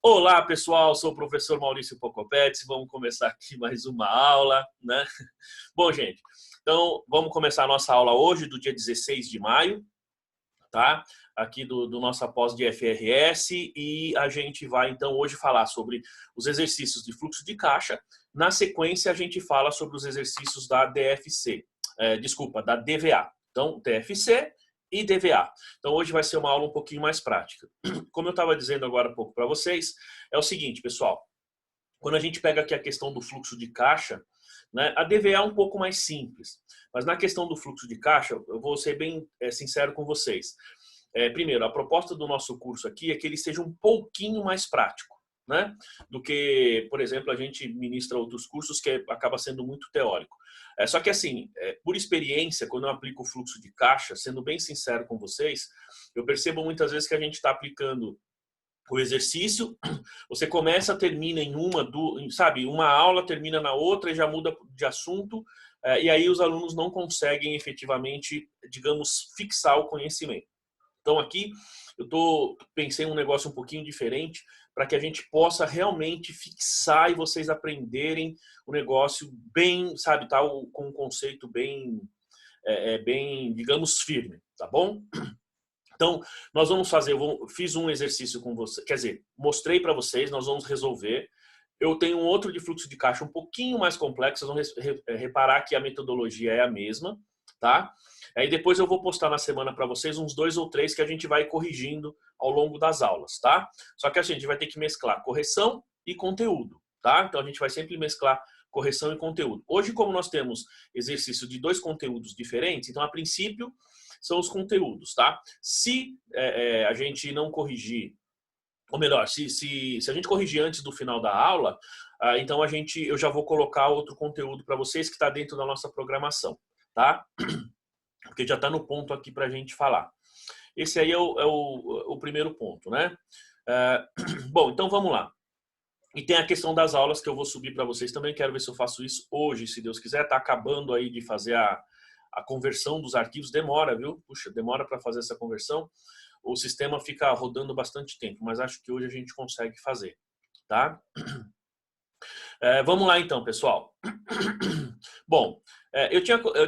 Olá, pessoal, sou o professor Maurício Pocopetti, vamos começar aqui mais uma aula, né? Bom, gente, então vamos começar a nossa aula hoje, do dia 16 de maio, tá? Aqui do nossa pós de FRS, e a gente vai então hoje falar sobre os exercícios de fluxo de caixa. Na sequência, a gente fala sobre os exercícios da DFC, da DVA. Então, DFC e DVA. Então, hoje vai ser uma aula um pouquinho mais prática. Como eu estava dizendo agora há pouco para vocês, é o seguinte, pessoal. Quando a gente pega aqui a questão do fluxo de caixa, né, a DVA é um pouco mais simples. Mas na questão do fluxo de caixa, eu vou ser bem sincero com vocês. Primeiro, a proposta do nosso curso aqui é que ele seja um pouquinho mais prático, né? Do que, por exemplo, a gente ministra outros cursos que acaba sendo muito teórico. Só que assim, por experiência, quando eu aplico o fluxo de caixa, sendo bem sincero com vocês, eu percebo muitas vezes que a gente está aplicando o exercício, você começa, termina em uma aula, termina na outra e já muda de assunto, e aí os alunos não conseguem efetivamente, digamos, fixar o conhecimento. Então aqui eu pensei em um negócio um pouquinho diferente para que a gente possa realmente fixar e vocês aprenderem o negócio bem, sabe, tá, com um conceito bem, digamos, firme, tá bom? Então, nós vamos fazer, fiz um exercício com você, quer dizer, mostrei para vocês, nós vamos resolver. Eu tenho um outro de fluxo de caixa um pouquinho mais complexo, vocês vão reparar que a metodologia é a mesma, tá? Aí depois eu vou postar na semana para vocês uns 2 ou 3 que a gente vai corrigindo ao longo das aulas, tá? Só que assim, a gente vai ter que mesclar correção e conteúdo, tá? Então a gente vai sempre mesclar correção e conteúdo. Hoje, como nós temos exercício de 2 conteúdos diferentes, então a princípio são os conteúdos, tá? Se a gente não corrigir, ou melhor, se a gente corrigir antes do final da aula, então eu já vou colocar outro conteúdo para vocês que está dentro da nossa programação, tá? Porque já está no ponto aqui para a gente falar. Esse aí é o primeiro ponto, né? Bom, então vamos lá. E tem a questão das aulas que eu vou subir para vocês também. Quero ver se eu faço isso hoje, se Deus quiser. Está acabando aí de fazer a conversão dos arquivos. Demora, viu? Puxa, demora para fazer essa conversão. O sistema fica rodando bastante tempo, mas acho que hoje a gente consegue fazer, tá? Vamos lá então, pessoal. Bom, eu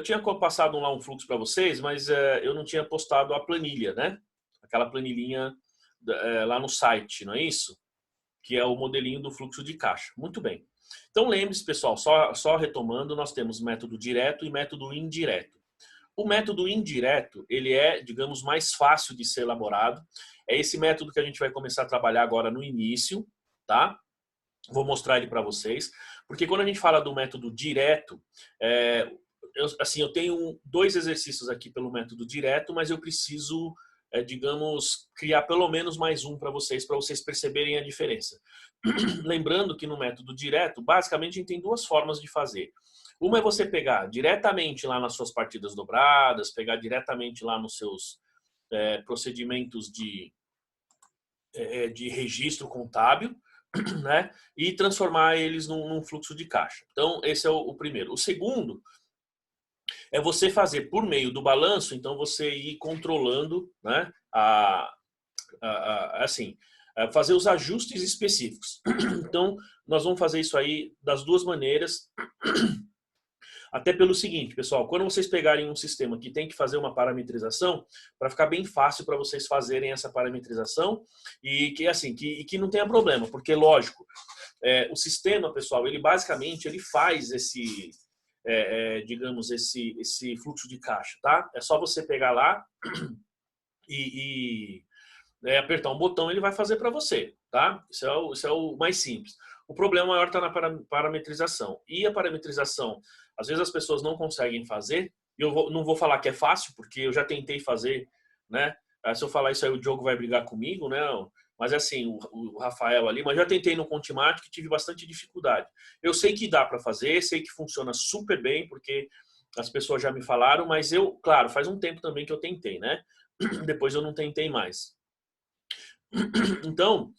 tinha passado lá um fluxo para vocês, mas eu não tinha postado a planilha, né? Aquela planilhinha lá no site, não é isso? Que é o modelinho do fluxo de caixa. Muito bem. Então lembre-se, pessoal, só retomando, nós temos método direto e método indireto. O método indireto, ele é, digamos, mais fácil de ser elaborado. É esse método que a gente vai começar a trabalhar agora no início, tá? Vou mostrar ele para vocês, porque quando a gente fala do método direto, eu tenho 2 exercícios aqui pelo método direto, mas eu preciso, digamos, criar pelo menos mais um para vocês perceberem a diferença. Lembrando que no método direto, basicamente a gente tem 2 formas de fazer. Uma é você pegar diretamente lá nas suas partidas dobradas, pegar diretamente lá nos seus procedimentos de registro contábil, né? E transformar eles num fluxo de caixa. Então, esse é o primeiro. O segundo é você fazer por meio do balanço, então você ir controlando, né? Fazer os ajustes específicos. Então, nós vamos fazer isso aí das 2 maneiras. Até pelo seguinte, pessoal, quando vocês pegarem um sistema que tem que fazer uma parametrização, para ficar bem fácil para vocês fazerem essa parametrização e que não tenha problema, porque lógico, o sistema, pessoal, ele basicamente faz digamos, esse fluxo de caixa, tá? É só você pegar lá e apertar um botão, ele vai fazer para você, tá? Isso é o mais simples. O problema maior está na parametrização. E a parametrização, às vezes as pessoas não conseguem fazer. Não vou falar que é fácil, porque eu já tentei fazer, né? Se eu falar isso aí, o Diogo vai brigar comigo, né? Mas assim, o Rafael ali, mas já tentei no Contimatic e tive bastante dificuldade. Eu sei que dá para fazer, sei que funciona super bem, porque as pessoas já me falaram, mas claro, faz um tempo também que eu tentei, né? Depois eu não tentei mais. Então,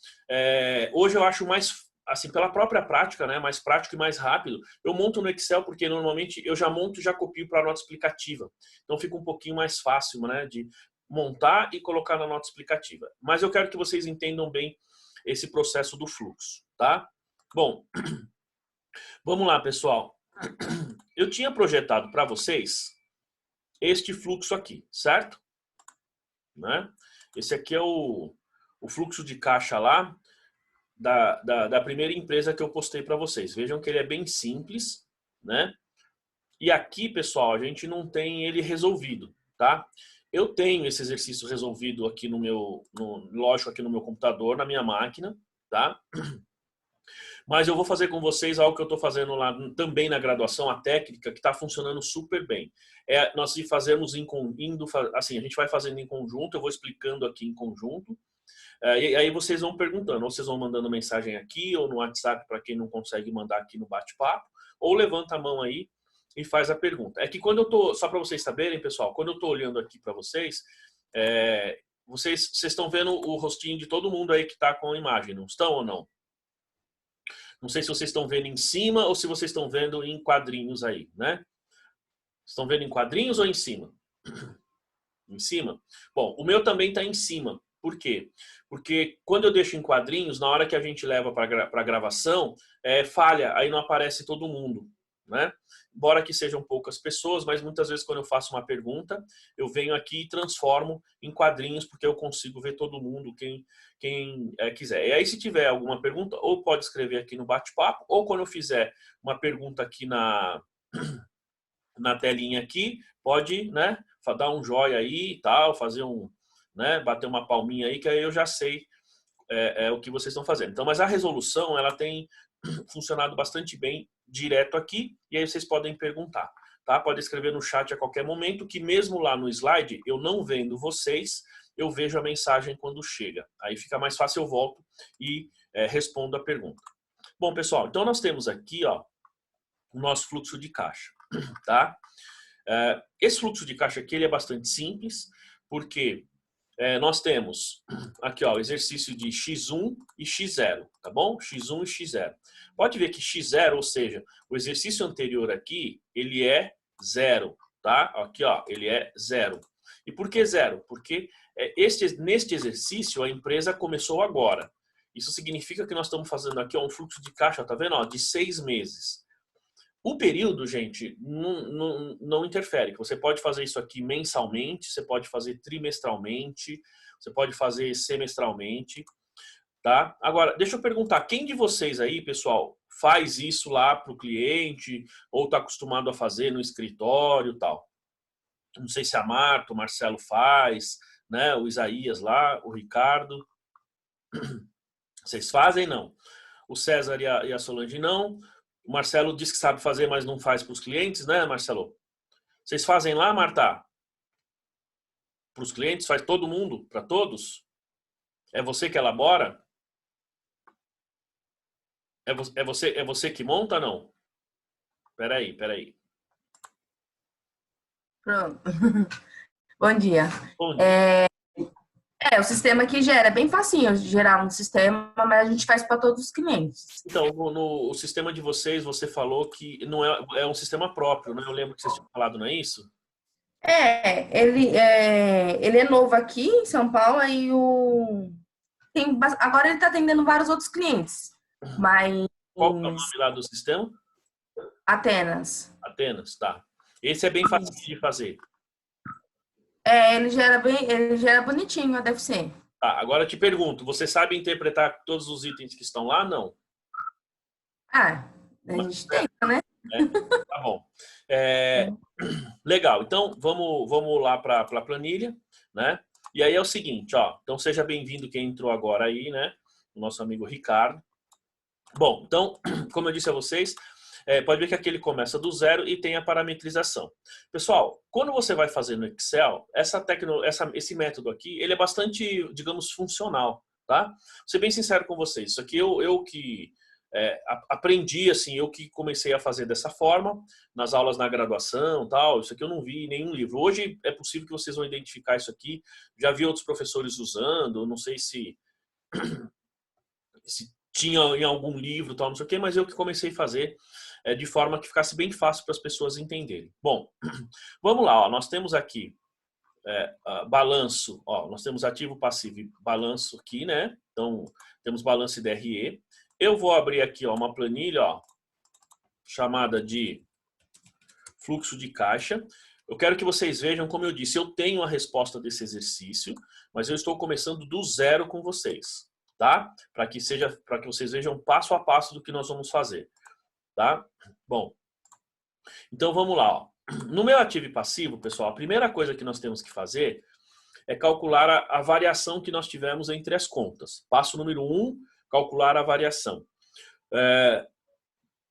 hoje eu acho mais, assim, pela própria prática, né, mais prático e mais rápido. Eu monto no Excel porque normalmente eu já monto e já copio para a nota explicativa. Então fica um pouquinho mais fácil, né, de montar e colocar na nota explicativa. Mas eu quero que vocês entendam bem esse processo do fluxo, tá? Bom, vamos lá, pessoal. Eu tinha projetado para vocês este fluxo aqui, certo? Né? Esse aqui é o fluxo de caixa lá da primeira empresa que eu postei para vocês. Vejam que ele é bem simples, né? E aqui, pessoal, a gente não tem ele resolvido, tá? Eu tenho esse exercício resolvido aqui lógico, aqui no meu computador, na minha máquina, tá? Mas eu vou fazer com vocês algo que eu estou fazendo lá também na graduação, a técnica, que está funcionando super bem. É nós fazermos assim, a gente vai fazendo em conjunto, eu vou explicando aqui em conjunto, e aí vocês vão perguntando, ou vocês vão mandando mensagem aqui, ou no WhatsApp para quem não consegue mandar aqui no bate-papo, ou levanta a mão aí e faz a pergunta. É que quando eu tô, só para vocês saberem, pessoal, quando eu estou olhando aqui para vocês, vocês estão vendo o rostinho de todo mundo aí que está com a imagem, não estão ou não? Não sei se vocês estão vendo em cima ou se vocês estão vendo em quadrinhos aí, né? Estão vendo em quadrinhos ou em cima? Em cima? Bom, o meu também está em cima. Por quê? Porque quando eu deixo em quadrinhos, na hora que a gente leva para a gravação, falha, aí não aparece todo mundo, né? Embora que sejam poucas pessoas, mas muitas vezes quando eu faço uma pergunta, eu venho aqui e transformo em quadrinhos, porque eu consigo ver todo mundo, quem quiser. E aí se tiver alguma pergunta, ou pode escrever aqui no bate-papo, ou quando eu fizer uma pergunta aqui na telinha aqui, pode, né, dar um joia aí e tal, fazer né, bater uma palminha aí, que aí eu já sei o que vocês estão fazendo. Então, mas a resolução, ela tem funcionado bastante bem direto aqui, e aí vocês podem perguntar, tá? Pode escrever no chat a qualquer momento, que mesmo lá no slide, eu não vendo vocês, eu vejo a mensagem quando chega. Aí fica mais fácil, eu volto e respondo a pergunta. Bom, pessoal, então nós temos aqui, ó, o nosso fluxo de caixa, tá? Esse fluxo de caixa aqui ele é bastante simples, porque nós temos aqui, ó, o exercício de x1 e x0, tá bom? x1 e x0. Pode ver que x0, ou seja, o exercício anterior aqui, ele é 0, tá? Aqui, ó, ele é 0. E por que 0? Porque neste exercício a empresa começou agora. Isso significa que nós estamos fazendo aqui, ó, um fluxo de caixa, tá vendo? Ó, de 6 meses. O período, gente, não interfere. Você pode fazer isso aqui mensalmente, você pode fazer trimestralmente, você pode fazer semestralmente, tá? Agora, deixa eu perguntar, quem de vocês aí, pessoal, faz isso lá para o cliente ou está acostumado a fazer no escritório e tal? Não sei se a Marta, o Marcelo faz, né? O Isaías lá, o Ricardo. Vocês fazem, não? O César e a Solange não. O Marcelo diz que sabe fazer, mas não faz para os clientes, né, Marcelo? Vocês fazem lá, Marta? Para os clientes? Faz todo mundo? Para todos? É você que elabora? É você que monta, não? Peraí. Pronto. Bom dia. Bom dia. O sistema aqui gera, é bem facinho de gerar um sistema, mas a gente faz para todos os clientes. Então, no sistema de vocês, você falou que não é um sistema próprio, né? Eu lembro que vocês tinham falado, não é isso? Ele é novo aqui em São Paulo, aí agora ele está atendendo vários outros clientes, mas Qual que é o nome lá do sistema? Atenas. Atenas, tá. Esse é bem fácil de fazer. Ele gera bonitinho, deve ser. Tá, agora eu te pergunto, você sabe interpretar todos os itens que estão lá? Não. A gente tenta, né? Tá bom. Legal, então vamos lá para a planilha, né? E aí é o seguinte, ó. Então seja bem-vindo quem entrou agora aí, né? O nosso amigo Ricardo. Bom, então, como eu disse a vocês, pode ver que aqui ele começa do zero e tem a parametrização. Pessoal, quando você vai fazer no Excel, esse método aqui, ele é bastante, digamos, funcional, tá? Vou ser bem sincero com vocês, isso aqui eu que aprendi, assim, eu que comecei a fazer dessa forma, nas aulas na graduação, tal, isso aqui eu não vi em nenhum livro. Hoje é possível que vocês vão identificar isso aqui, já vi outros professores usando, não sei se tinha em algum livro, tal, não sei o quê, mas eu que comecei a fazer de forma que ficasse bem fácil para as pessoas entenderem. Bom, vamos lá, ó, nós temos aqui balanço, ó, nós temos ativo, passivo e balanço aqui, né? Então, temos balanço e DRE. Eu vou abrir aqui, ó, uma planilha, ó, chamada de fluxo de caixa. Eu quero que vocês vejam, como eu disse, eu tenho a resposta desse exercício, mas eu estou começando do zero com vocês, tá? Para que vocês vejam passo a passo do que nós vamos fazer, tá? Bom, então vamos lá, ó. No meu ativo e passivo, pessoal, a primeira coisa que nós temos que fazer é calcular a variação que nós tivemos entre as contas. Passo número 1, calcular a variação.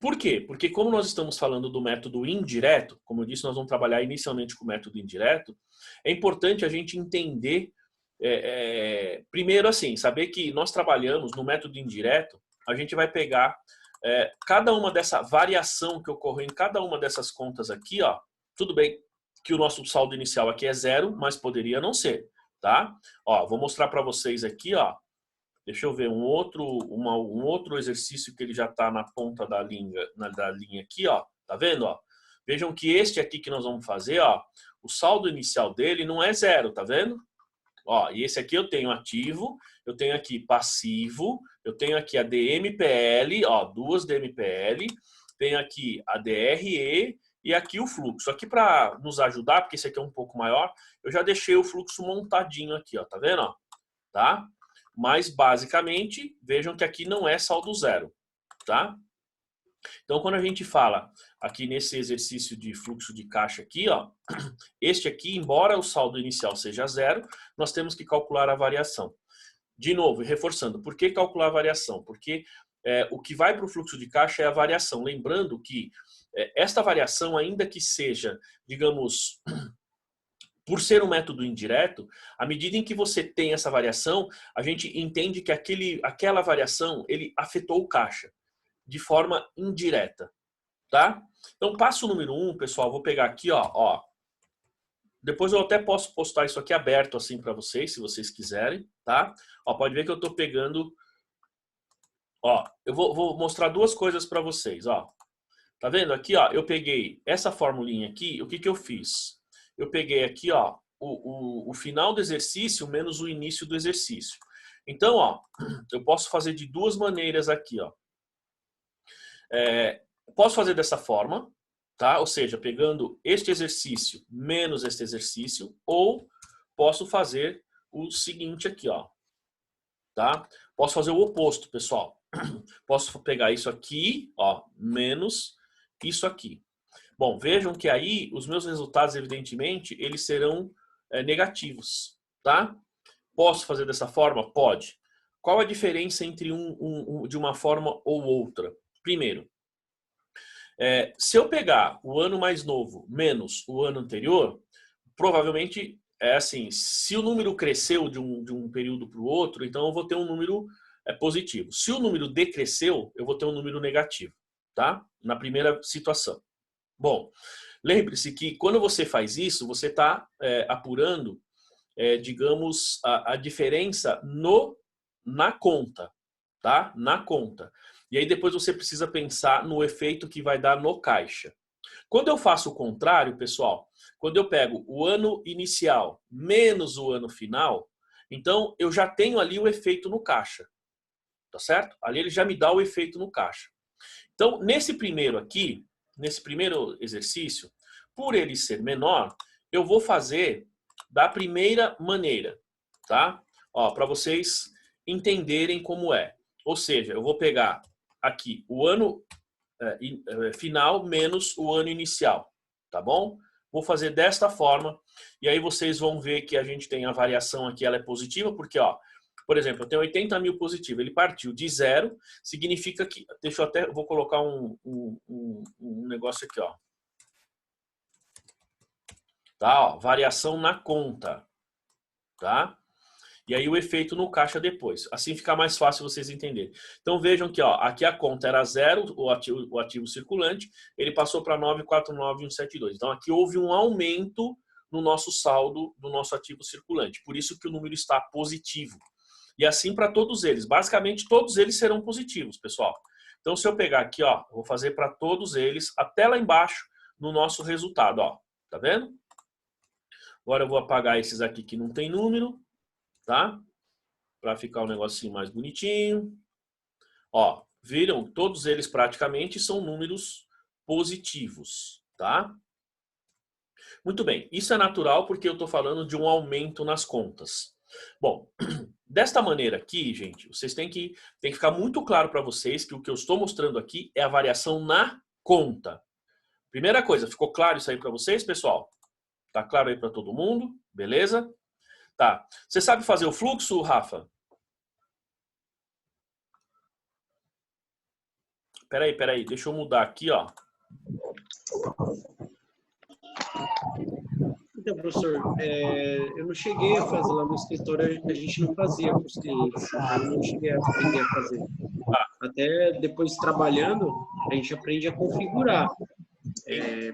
Por quê? Porque como nós estamos falando do método indireto, como eu disse, nós vamos trabalhar inicialmente com o método indireto, é importante a gente entender, primeiro assim, saber que nós trabalhamos no método indireto, a gente vai pegar cada uma dessa variação que ocorreu em cada uma dessas contas aqui, ó, tudo bem que o nosso saldo inicial aqui é 0, mas poderia não ser, tá? Ó, vou mostrar para vocês aqui, ó. Deixa eu ver um outro exercício que ele já está na ponta da linha aqui, ó. Tá vendo, ó? Vejam que este aqui que nós vamos fazer, ó, o saldo inicial dele não é 0, tá vendo? Ó, e esse aqui eu tenho ativo, eu tenho aqui passivo, eu tenho aqui a DMPL, ó, 2 DMPL, tenho aqui a DRE e aqui o fluxo. Aqui para nos ajudar, porque esse aqui é um pouco maior, eu já deixei o fluxo montadinho aqui, ó, tá vendo, ó? Tá? Mas basicamente, vejam que aqui não é saldo zero, tá? Então, quando a gente fala aqui nesse exercício de fluxo de caixa aqui, ó, este aqui, embora o saldo inicial seja 0, nós temos que calcular a variação. De novo, reforçando, por que calcular a variação? Porque o que vai para o fluxo de caixa é a variação. Lembrando que esta variação, ainda que seja, digamos, por ser um método indireto, à medida em que você tem essa variação, a gente entende que aquela variação ele afetou o caixa de forma indireta, tá? Então, passo número 1, pessoal, vou pegar aqui, ó. Depois eu até posso postar isso aqui aberto assim para vocês, se vocês quiserem, tá? Ó, pode ver que eu estou pegando, ó, eu vou mostrar duas coisas para vocês, ó. Tá vendo aqui, ó? Eu peguei essa formulinha aqui, o que eu fiz? Eu peguei aqui, ó, o final do exercício menos o início do exercício. Então, ó, eu posso fazer de duas maneiras aqui, ó. Posso fazer dessa forma, tá? Ou seja, pegando este exercício menos este exercício, ou posso fazer o seguinte aqui, ó, tá? Posso fazer o oposto, pessoal. Posso pegar isso aqui, ó, menos isso aqui. Bom, vejam que aí os meus resultados, evidentemente, eles serão negativos, tá? Posso fazer dessa forma? Pode. Qual a diferença entre de uma forma ou outra? Primeiro, se eu pegar o ano mais novo menos o ano anterior, provavelmente é assim, se o número cresceu de um período para o outro, então eu vou ter um número positivo. Se o número decresceu, eu vou ter um número negativo, tá? Na primeira situação. Bom, lembre-se que quando você faz isso, você está apurando, digamos, a diferença na conta, tá? Na conta. E aí depois você precisa pensar no efeito que vai dar no caixa. Quando eu faço o contrário, pessoal, quando eu pego o ano inicial menos o ano final, então eu já tenho ali o efeito no caixa, tá certo? Ali ele já me dá o efeito no caixa. Então, nesse primeiro aqui, nesse primeiro exercício, por ele ser menor, eu vou fazer da primeira maneira, tá? Ó, para vocês entenderem como é. Ou seja, eu vou pegar aqui o ano final menos o ano inicial, tá bom? Vou fazer desta forma e aí vocês vão ver que a gente tem a variação aqui, ela é positiva, porque, ó, por exemplo, eu tenho 80 mil positivo, ele partiu de 0, significa que, deixa eu até, vou colocar um negócio aqui, ó. Tá, ó, variação na conta, tá? E aí o efeito no caixa depois. Assim fica mais fácil vocês entenderem. Então vejam que, ó, aqui a conta era 0, o ativo circulante, ele passou para 949,172. Então aqui houve um aumento no nosso saldo do nosso ativo circulante. Por isso que o número está positivo. E assim para todos eles. Basicamente todos eles serão positivos, pessoal. Então se eu pegar aqui, ó, vou fazer para todos eles até lá embaixo no nosso resultado, ó. Tá vendo? Agora eu vou apagar esses aqui que não tem número, tá? Para ficar um negocinho mais bonitinho. Ó, viram? Todos eles praticamente são números positivos, tá? Muito bem, isso é natural porque eu estou falando de um aumento nas contas. Bom, desta maneira aqui, gente, vocês têm que ficar muito claro para vocês que o que eu estou mostrando aqui é a variação na conta. Primeira coisa, ficou claro isso aí para vocês, pessoal? Tá claro aí para todo mundo? Beleza? Tá. Você sabe fazer o fluxo, Rafa? Peraí, deixa eu mudar aqui, ó. Então, professor, eu não cheguei a fazer lá no escritório, a gente não fazia com os clientes, eu não cheguei a aprender a fazer. Até depois trabalhando, a gente aprende a configurar,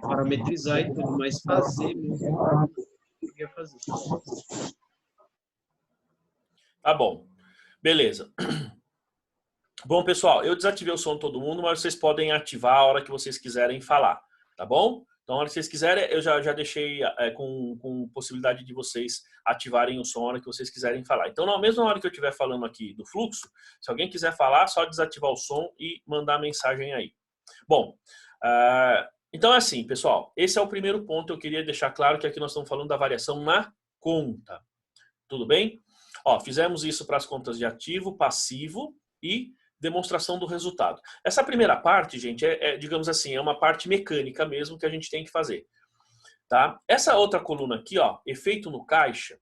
parametrizar e tudo, mas fazer mesmo, eu não cheguei a fazer. Tá bom, beleza. Bom, pessoal, eu desativei o som de todo mundo, mas vocês podem ativar a hora que vocês quiserem falar, tá bom? Então, a hora que vocês quiserem, eu já deixei com possibilidade de vocês ativarem o som a hora que vocês quiserem falar. Então, na mesma hora que eu estiver falando aqui do fluxo, se alguém quiser falar, só desativar o som e mandar a mensagem aí. Bom, então é assim, pessoal, esse é o primeiro ponto. Eu queria deixar claro que aqui nós estamos falando da variação na conta. Tudo bem? Ó, fizemos isso para as contas de ativo, passivo e demonstração do resultado. Essa primeira parte, gente, digamos assim, é uma parte mecânica mesmo que a gente tem que fazer. Tá? Essa outra coluna aqui, ó, efeito no caixa.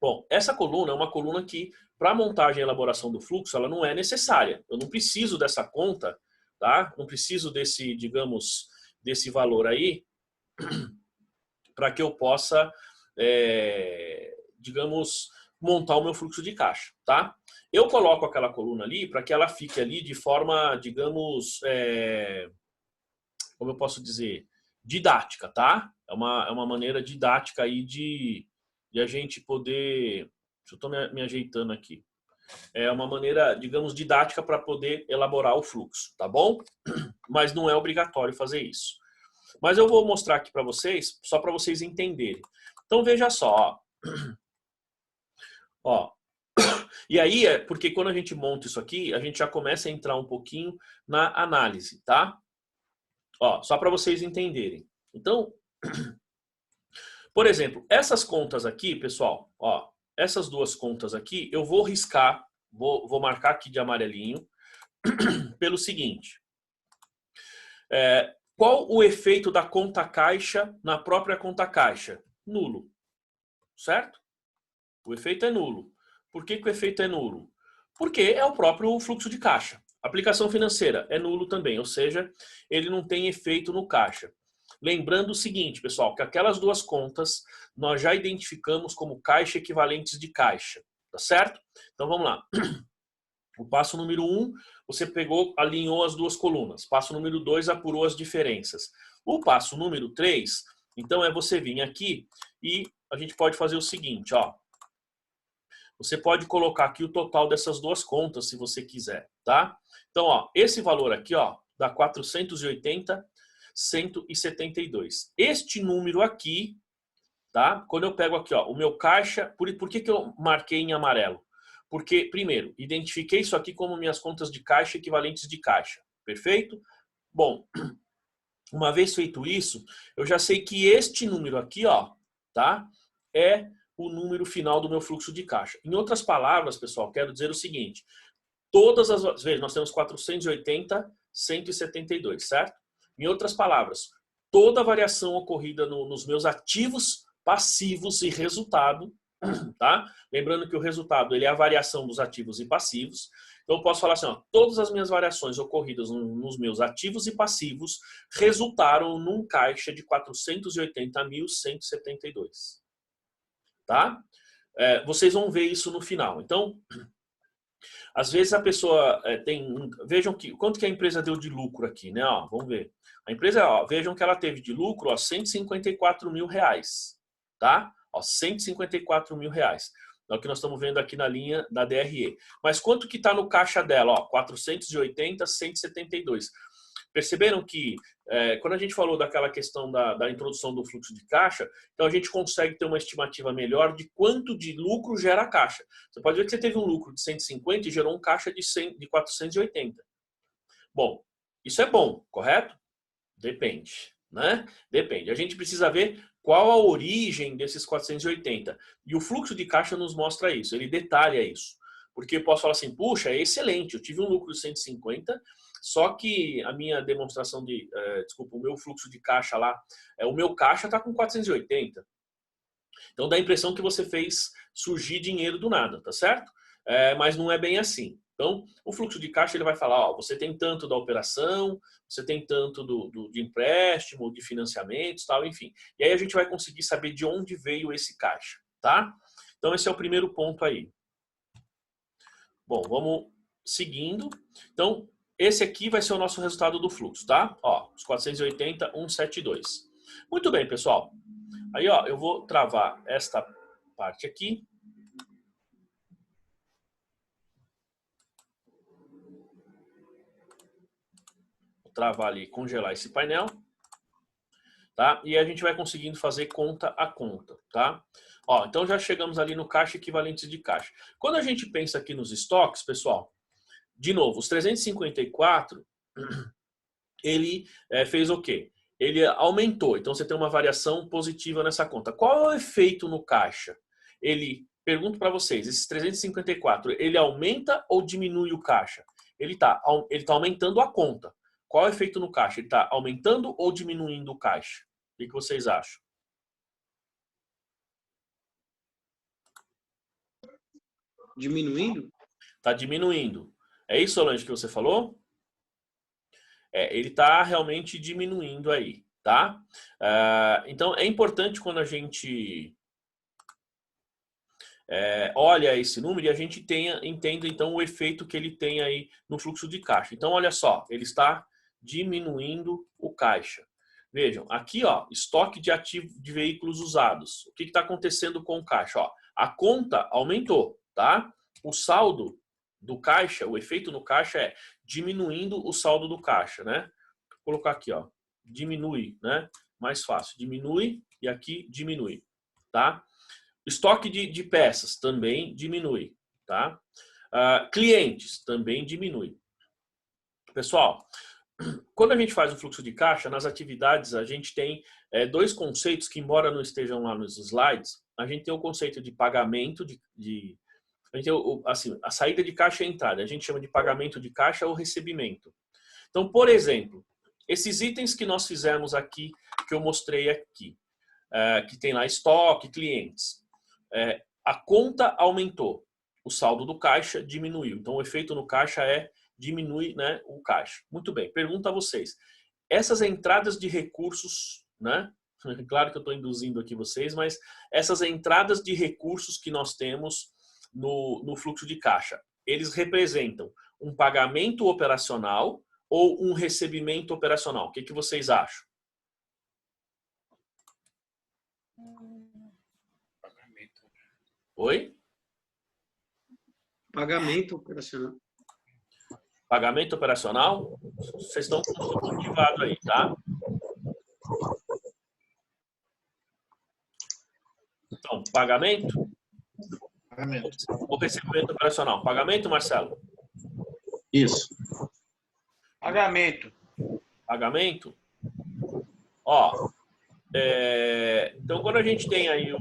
Bom, essa coluna é uma coluna que, para montagem e elaboração do fluxo, ela não é necessária. Eu não preciso dessa conta, tá? Não preciso desse, digamos, desse valor aí para que eu possa, digamos, montar o meu fluxo de caixa, tá? Eu coloco aquela coluna ali para que ela fique ali de forma, digamos, como eu posso dizer, didática, tá? É uma maneira didática aí de a gente poder... Deixa eu estou me ajeitando aqui. É uma maneira, digamos, didática para poder elaborar o fluxo, tá bom? Mas não é obrigatório fazer isso. Mas eu vou mostrar aqui para vocês, só para vocês entenderem. Então, veja só, ó. E aí é porque quando a gente monta isso aqui, a gente já começa a entrar um pouquinho na análise, tá? Ó, só para vocês entenderem. Então, por exemplo, essas contas aqui, pessoal, ó, essas duas contas aqui, eu vou riscar, vou marcar aqui de amarelinho, pelo seguinte. Qual o efeito da conta caixa na própria conta caixa? Nulo, certo? O efeito é nulo. Por que o efeito é nulo? Porque é o próprio fluxo de caixa. Aplicação financeira é nulo também, ou seja, ele não tem efeito no caixa. Lembrando o seguinte, pessoal, que aquelas duas contas nós já identificamos como caixa equivalentes de caixa, tá certo? Então vamos lá. O passo número 1, você pegou, alinhou as duas colunas. Passo número 2, apurou as diferenças. O passo número 3, então, é você vir aqui e a gente pode fazer o seguinte, ó. Você pode colocar aqui o total dessas duas contas, se você quiser, tá? Então, ó, esse valor aqui, ó, dá 480,172. Este número aqui, tá? Quando eu pego aqui, ó, o meu caixa, por que eu marquei em amarelo? Porque, primeiro, identifiquei isso aqui como minhas contas de caixa equivalentes de caixa. Perfeito? Bom, uma vez feito isso, eu já sei que este número aqui, ó, tá? É o número final do meu fluxo de caixa. Em outras palavras, pessoal, quero dizer o seguinte. Todas as... Veja, nós temos 480,172, certo? Em outras palavras, toda a variação ocorrida nos meus ativos, passivos e resultado, tá? Lembrando que o resultado ele é a variação dos ativos e passivos. Então eu posso falar assim, ó, todas as minhas variações ocorridas nos meus ativos e passivos resultaram num caixa de 480.172. Tá? Vocês vão ver isso no final. Então, às vezes a pessoa vejam quanto que a empresa deu de lucro aqui, né? Ó, vamos ver. A empresa, ó, vejam que ela teve de lucro, ó, R$154 mil, tá? Ó, R$154 mil. É o que nós estamos vendo aqui na linha da DRE. Mas quanto que está no caixa dela? Ó, 480, 172. Perceberam que quando a gente falou daquela questão da introdução do fluxo de caixa, então a gente consegue ter uma estimativa melhor de quanto de lucro gera a caixa. Você pode ver que você teve um lucro de 150 e gerou um caixa de 480. Bom, isso é bom, correto? Depende, né? Depende. A gente precisa ver qual a origem desses 480. E o fluxo de caixa nos mostra isso, ele detalha isso. Porque eu posso falar assim, puxa, é excelente, eu tive um lucro de 150, só que a minha demonstração desculpa, o meu fluxo de caixa lá, o meu caixa está com 480. Então dá a impressão que você fez surgir dinheiro do nada, tá certo? Mas não é bem assim. Então, o fluxo de caixa ele vai falar, ó, você tem tanto da operação, você tem tanto de empréstimo, de financiamentos, tal, enfim. E aí a gente vai conseguir saber de onde veio esse caixa, tá? Então, esse é o primeiro ponto aí. Bom, vamos seguindo. Então, esse aqui vai ser o nosso resultado do fluxo, tá? Ó, os 480, 172. Muito bem, pessoal. Aí, ó, eu vou travar esta parte aqui. Travar ali, congelar esse painel, tá? E a gente vai conseguindo fazer conta a conta, tá? Ó, então já chegamos ali no caixa equivalentes de caixa. Quando a gente pensa aqui nos estoques, pessoal, de novo, os 354, ele fez o quê? Ele aumentou, então você tem uma variação positiva nessa conta. Qual é o efeito no caixa? Pergunto para vocês, esses 354, ele aumenta ou diminui o caixa? Ele tá aumentando a conta. Qual é o efeito no caixa? Ele está aumentando ou diminuindo o caixa? O que vocês acham? Diminuindo? Está diminuindo. É isso, Solange, que você falou? Ele está realmente diminuindo aí, tá? Então, é importante quando a gente olha esse número e a gente entenda, então, o efeito que ele tem aí no fluxo de caixa. Então, olha só, ele está diminuindo o caixa. Vejam, aqui, ó, estoque de ativo de veículos usados. O que está acontecendo com o caixa? Ó, a conta aumentou, tá? O saldo do caixa, o efeito no caixa é diminuindo o saldo do caixa, né? Vou colocar aqui, ó, diminui, né? Mais fácil, diminui e aqui diminui, tá? Estoque de peças também diminui, tá? Clientes também diminui. Pessoal, quando a gente faz o fluxo de caixa, nas atividades a gente tem dois conceitos que, embora não estejam lá nos slides, a gente tem o conceito de pagamento, a gente tem assim, a saída de caixa e a entrada. A gente chama de pagamento de caixa ou recebimento. Então, por exemplo, esses itens que nós fizemos aqui, que eu mostrei aqui, que tem lá estoque, clientes. A conta aumentou, o saldo do caixa diminuiu. Então, o efeito no caixa diminui, né, o caixa. Muito bem, pergunto a vocês. Essas entradas de recursos, né? Claro que eu estou induzindo aqui vocês, mas essas entradas de recursos que nós temos no fluxo de caixa, eles representam um pagamento operacional ou um recebimento operacional? O que vocês acham? Oi? Pagamento operacional. Pagamento operacional? Vocês estão com o som ativado aí, tá? Então, pagamento? Pagamento. Ou recebimento operacional? Pagamento, Marcelo? Isso. Pagamento. Pagamento? Ó, então quando a gente tem aí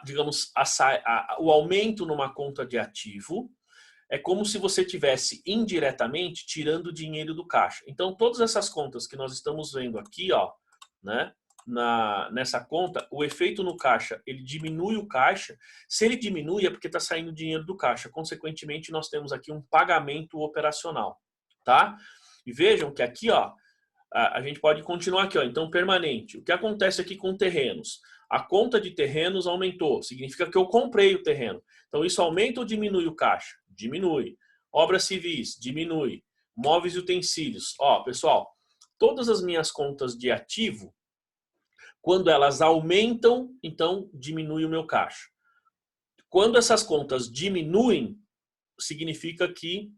digamos, o aumento numa conta de ativo, é como se você tivesse indiretamente tirando dinheiro do caixa. Então, todas essas contas que nós estamos vendo aqui, ó, né, nessa conta, o efeito no caixa, ele diminui o caixa. Se ele diminui, é porque está saindo dinheiro do caixa. Consequentemente, nós temos aqui um pagamento operacional, tá? E vejam que aqui, ó, a gente pode continuar aqui, ó. Então, permanente. O que acontece aqui com terrenos? A conta de terrenos aumentou. Significa que eu comprei o terreno. Então, isso aumenta ou diminui o caixa? Diminui. Obras civis? Diminui. Móveis e utensílios? Ó, pessoal, todas as minhas contas de ativo, quando elas aumentam, então diminui o meu caixa. Quando essas contas diminuem, significa que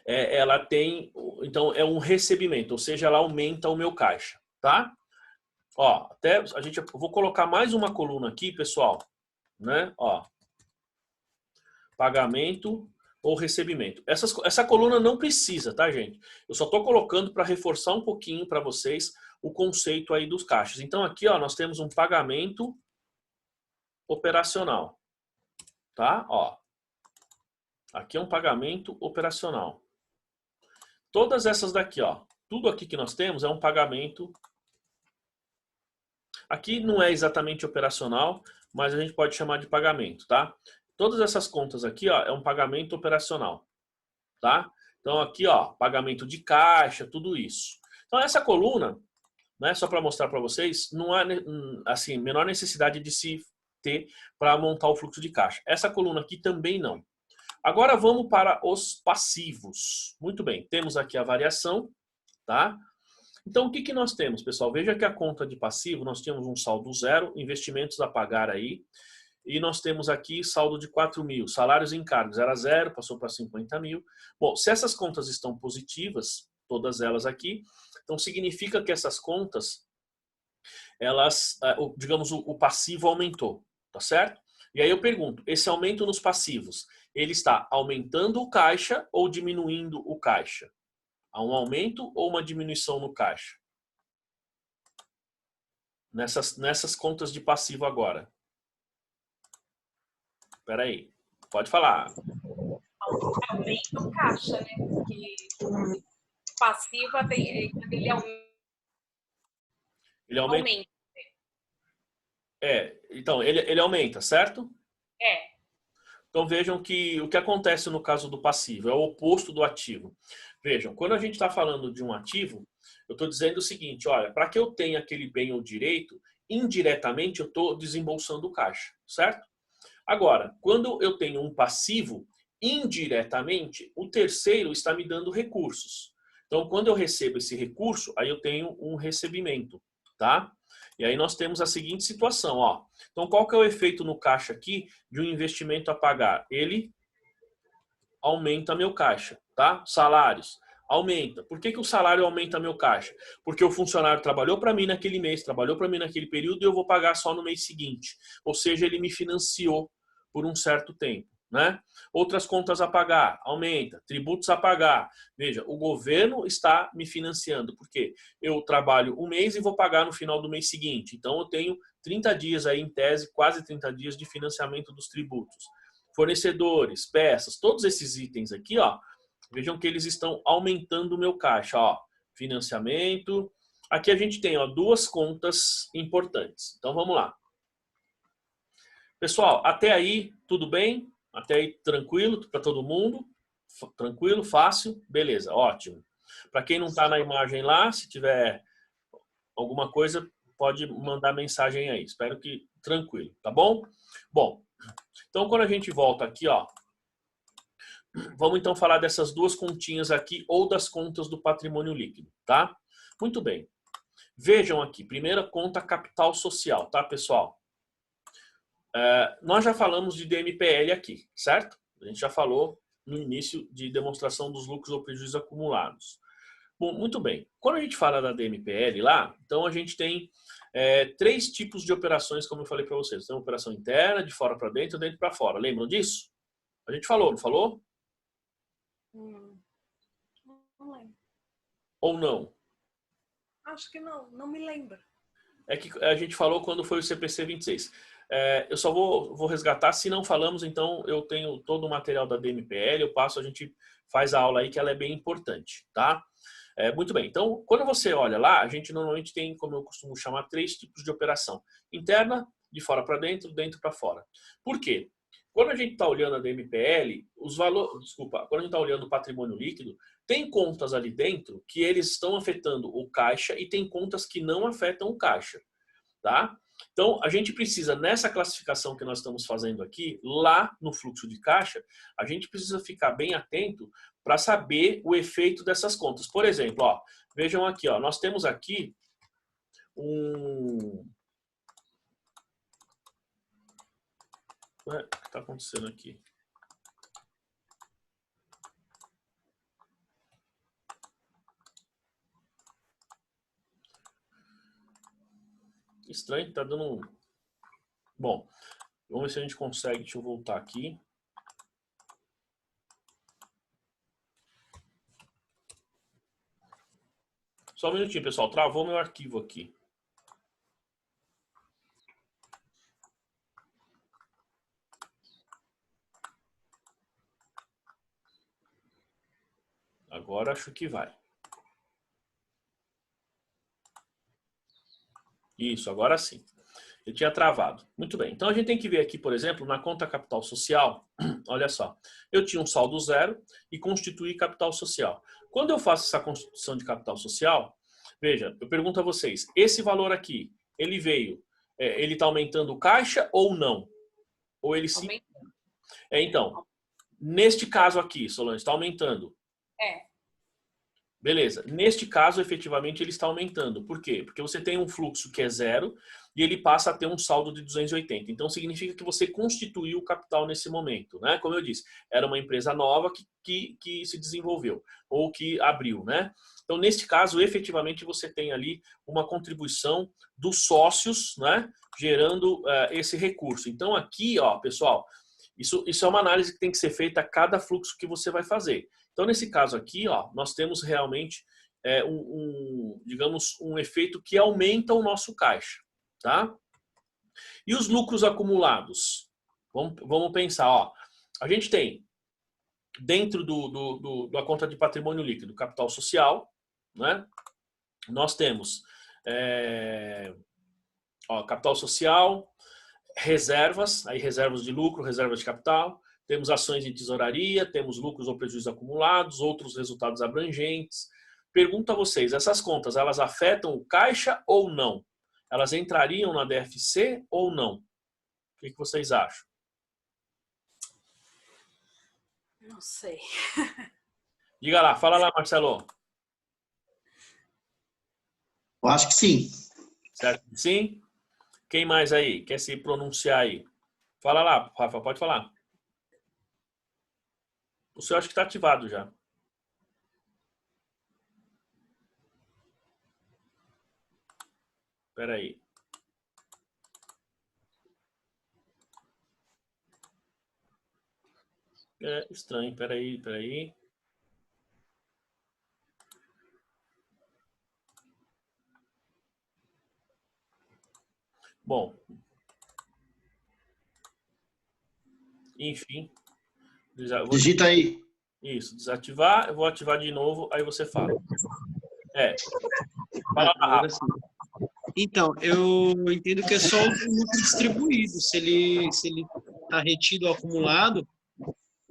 ela tem, então é um recebimento, ou seja, ela aumenta o meu caixa, tá? Ó, até eu vou colocar mais uma coluna aqui, pessoal, né? Ó, pagamento ou recebimento. Essa coluna não precisa, tá, gente? Eu só estou colocando para reforçar um pouquinho para vocês o conceito aí dos caixas. Então aqui, ó, nós temos um pagamento operacional, tá? Ó, aqui é um pagamento operacional. Todas essas daqui, ó, tudo aqui que nós temos é um pagamento. Aqui não é exatamente operacional, mas a gente pode chamar de pagamento, tá? Todas essas contas aqui, ó, é um pagamento operacional, tá? Então aqui, ó, pagamento de caixa, tudo isso. Então essa coluna, né, só para mostrar para vocês, não há assim, menor necessidade de se ter para montar o fluxo de caixa. Essa coluna aqui também não. Agora vamos para os passivos. Muito bem, temos aqui a variação, tá? Então, o que nós temos, pessoal? Veja que a conta de passivo, nós temos um saldo zero, investimentos a pagar aí, e nós temos aqui saldo de 4 mil, salários e encargos era zero, passou para 50 mil. Bom, se essas contas estão positivas, todas elas aqui, então significa que essas contas, elas, digamos, o passivo aumentou, tá certo? E aí eu pergunto, esse aumento nos passivos, ele está aumentando o caixa ou diminuindo o caixa? Há um aumento ou uma diminuição no caixa? Nessas contas de passivo agora. Espera aí. Pode falar. Aumenta o caixa, né? Porque passiva ele aumenta. Então, ele aumenta, certo? É. Então vejam que o que acontece no caso do passivo é o oposto do ativo. Vejam, quando a gente está falando de um ativo, eu estou dizendo o seguinte, olha, para que eu tenha aquele bem ou direito, indiretamente eu estou desembolsando o caixa, certo? Agora, quando eu tenho um passivo, indiretamente, o terceiro está me dando recursos. Então, quando eu recebo esse recurso, aí eu tenho um recebimento, tá? E aí nós temos a seguinte situação, ó. Então, qual que é o efeito no caixa aqui de um investimento a pagar? Ele aumenta meu caixa, tá? Salários, aumenta. Por que o salário aumenta meu caixa? Porque o funcionário trabalhou para mim naquele mês, trabalhou para mim naquele período e eu vou pagar só no mês seguinte. Ou seja, ele me financiou por um certo tempo, né? Outras contas a pagar, aumenta. Tributos a pagar. Veja, o governo está me financiando, porque eu trabalho um mês e vou pagar no final do mês seguinte. Então, eu tenho 30 dias aí, em tese, quase 30 dias de financiamento dos tributos. Fornecedores, peças, todos esses itens aqui, ó, vejam que eles estão aumentando o meu caixa, ó. Financiamento. Aqui a gente tem, ó, duas contas importantes. Então, vamos lá. Pessoal, até aí, tudo bem? Até aí, tranquilo para todo mundo? Tranquilo, fácil? Beleza, ótimo. Para quem não está na imagem lá, se tiver alguma coisa, pode mandar mensagem aí. Espero que tranquilo, tá bom? Bom, então quando a gente volta aqui, ó, vamos então falar dessas duas continhas aqui ou das contas do patrimônio líquido, tá? Muito bem. Vejam aqui, primeira conta capital social, tá, pessoal? Nós já falamos de DMPL aqui, certo? A gente já falou no início de demonstração dos lucros ou prejuízos acumulados. Bom, muito bem. Quando a gente fala da DMPL lá, então a gente tem três tipos de operações, como eu falei para vocês. Tem uma operação interna, de fora para dentro, dentro para fora. Lembram disso? A gente falou, não falou? Não lembro. Ou não? Acho que não, não me lembro. É que a gente falou quando foi o CPC 26. Eu só vou resgatar, se não falamos, então eu tenho todo o material da DMPL, eu passo, a gente faz a aula aí que ela é bem importante, tá? Muito bem, então quando você olha lá, a gente normalmente tem, como eu costumo chamar, três tipos de operação. Interna, de fora para dentro, dentro para fora. Por quê? Quando a gente está olhando a DMPL, quando a gente está olhando o patrimônio líquido, tem contas ali dentro que eles estão afetando o caixa e tem contas que não afetam o caixa, tá? Então, a gente precisa, nessa classificação que nós estamos fazendo aqui, lá no fluxo de caixa, a gente precisa ficar bem atento para saber o efeito dessas contas. Por exemplo, ó, vejam aqui, ó, nós temos aqui o que está acontecendo aqui? estranho, tá dando um... Bom, vamos ver se a gente consegue. Deixa eu voltar aqui. Só um minutinho, pessoal. Travou meu arquivo aqui. Agora acho que vai. Isso, agora sim. Eu tinha travado. Muito bem. Então a gente tem que ver aqui, por exemplo, na conta capital social. Olha só. Eu tinha um saldo zero e constituí capital social. Quando eu faço essa constituição de capital social, veja, eu pergunto a vocês, esse valor aqui, ele veio, ele está aumentando o caixa ou não? Ou ele sim? Então, neste caso aqui, Solange, está aumentando. Beleza. Neste caso, efetivamente, ele está aumentando. Por quê? Porque você tem um fluxo que é zero e ele passa a ter um saldo de 280. Então, significa que você constituiu o capital nesse momento, né? Como eu disse, era uma empresa nova que se desenvolveu ou que abriu, né? Então, neste caso, efetivamente, você tem ali uma contribuição dos sócios, né? Gerando esse recurso. Então, aqui, ó, pessoal, isso é uma análise que tem que ser feita a cada fluxo que você vai fazer. Então, nesse caso aqui, ó, nós temos realmente digamos, um efeito que aumenta o nosso caixa, tá? E os lucros acumulados? Vamos pensar, ó. A gente tem, dentro da conta de patrimônio líquido, capital social, né? Nós temos capital social, reservas, aí reservas de lucro, reservas de capital. Temos ações de tesouraria, temos lucros ou prejuízos acumulados, outros resultados abrangentes. Pergunto a vocês, essas contas, elas afetam o caixa ou não? Elas entrariam na DFC ou não? O que vocês acham? Não sei. Diga lá, fala lá, Marcelo. Eu acho que sim. Certo? Sim? Quem mais aí? Quer se pronunciar aí? Fala lá, Rafa, pode falar. O seu acho que está ativado já. Espera aí. Estranho. Espera aí. Bom. Enfim. Digita aí. Isso, desativar. Eu vou ativar de novo, aí você fala. Fala lá, Agora Rafa. sim. Então, eu entendo que é só o lucro distribuído. Se ele está retido ou acumulado,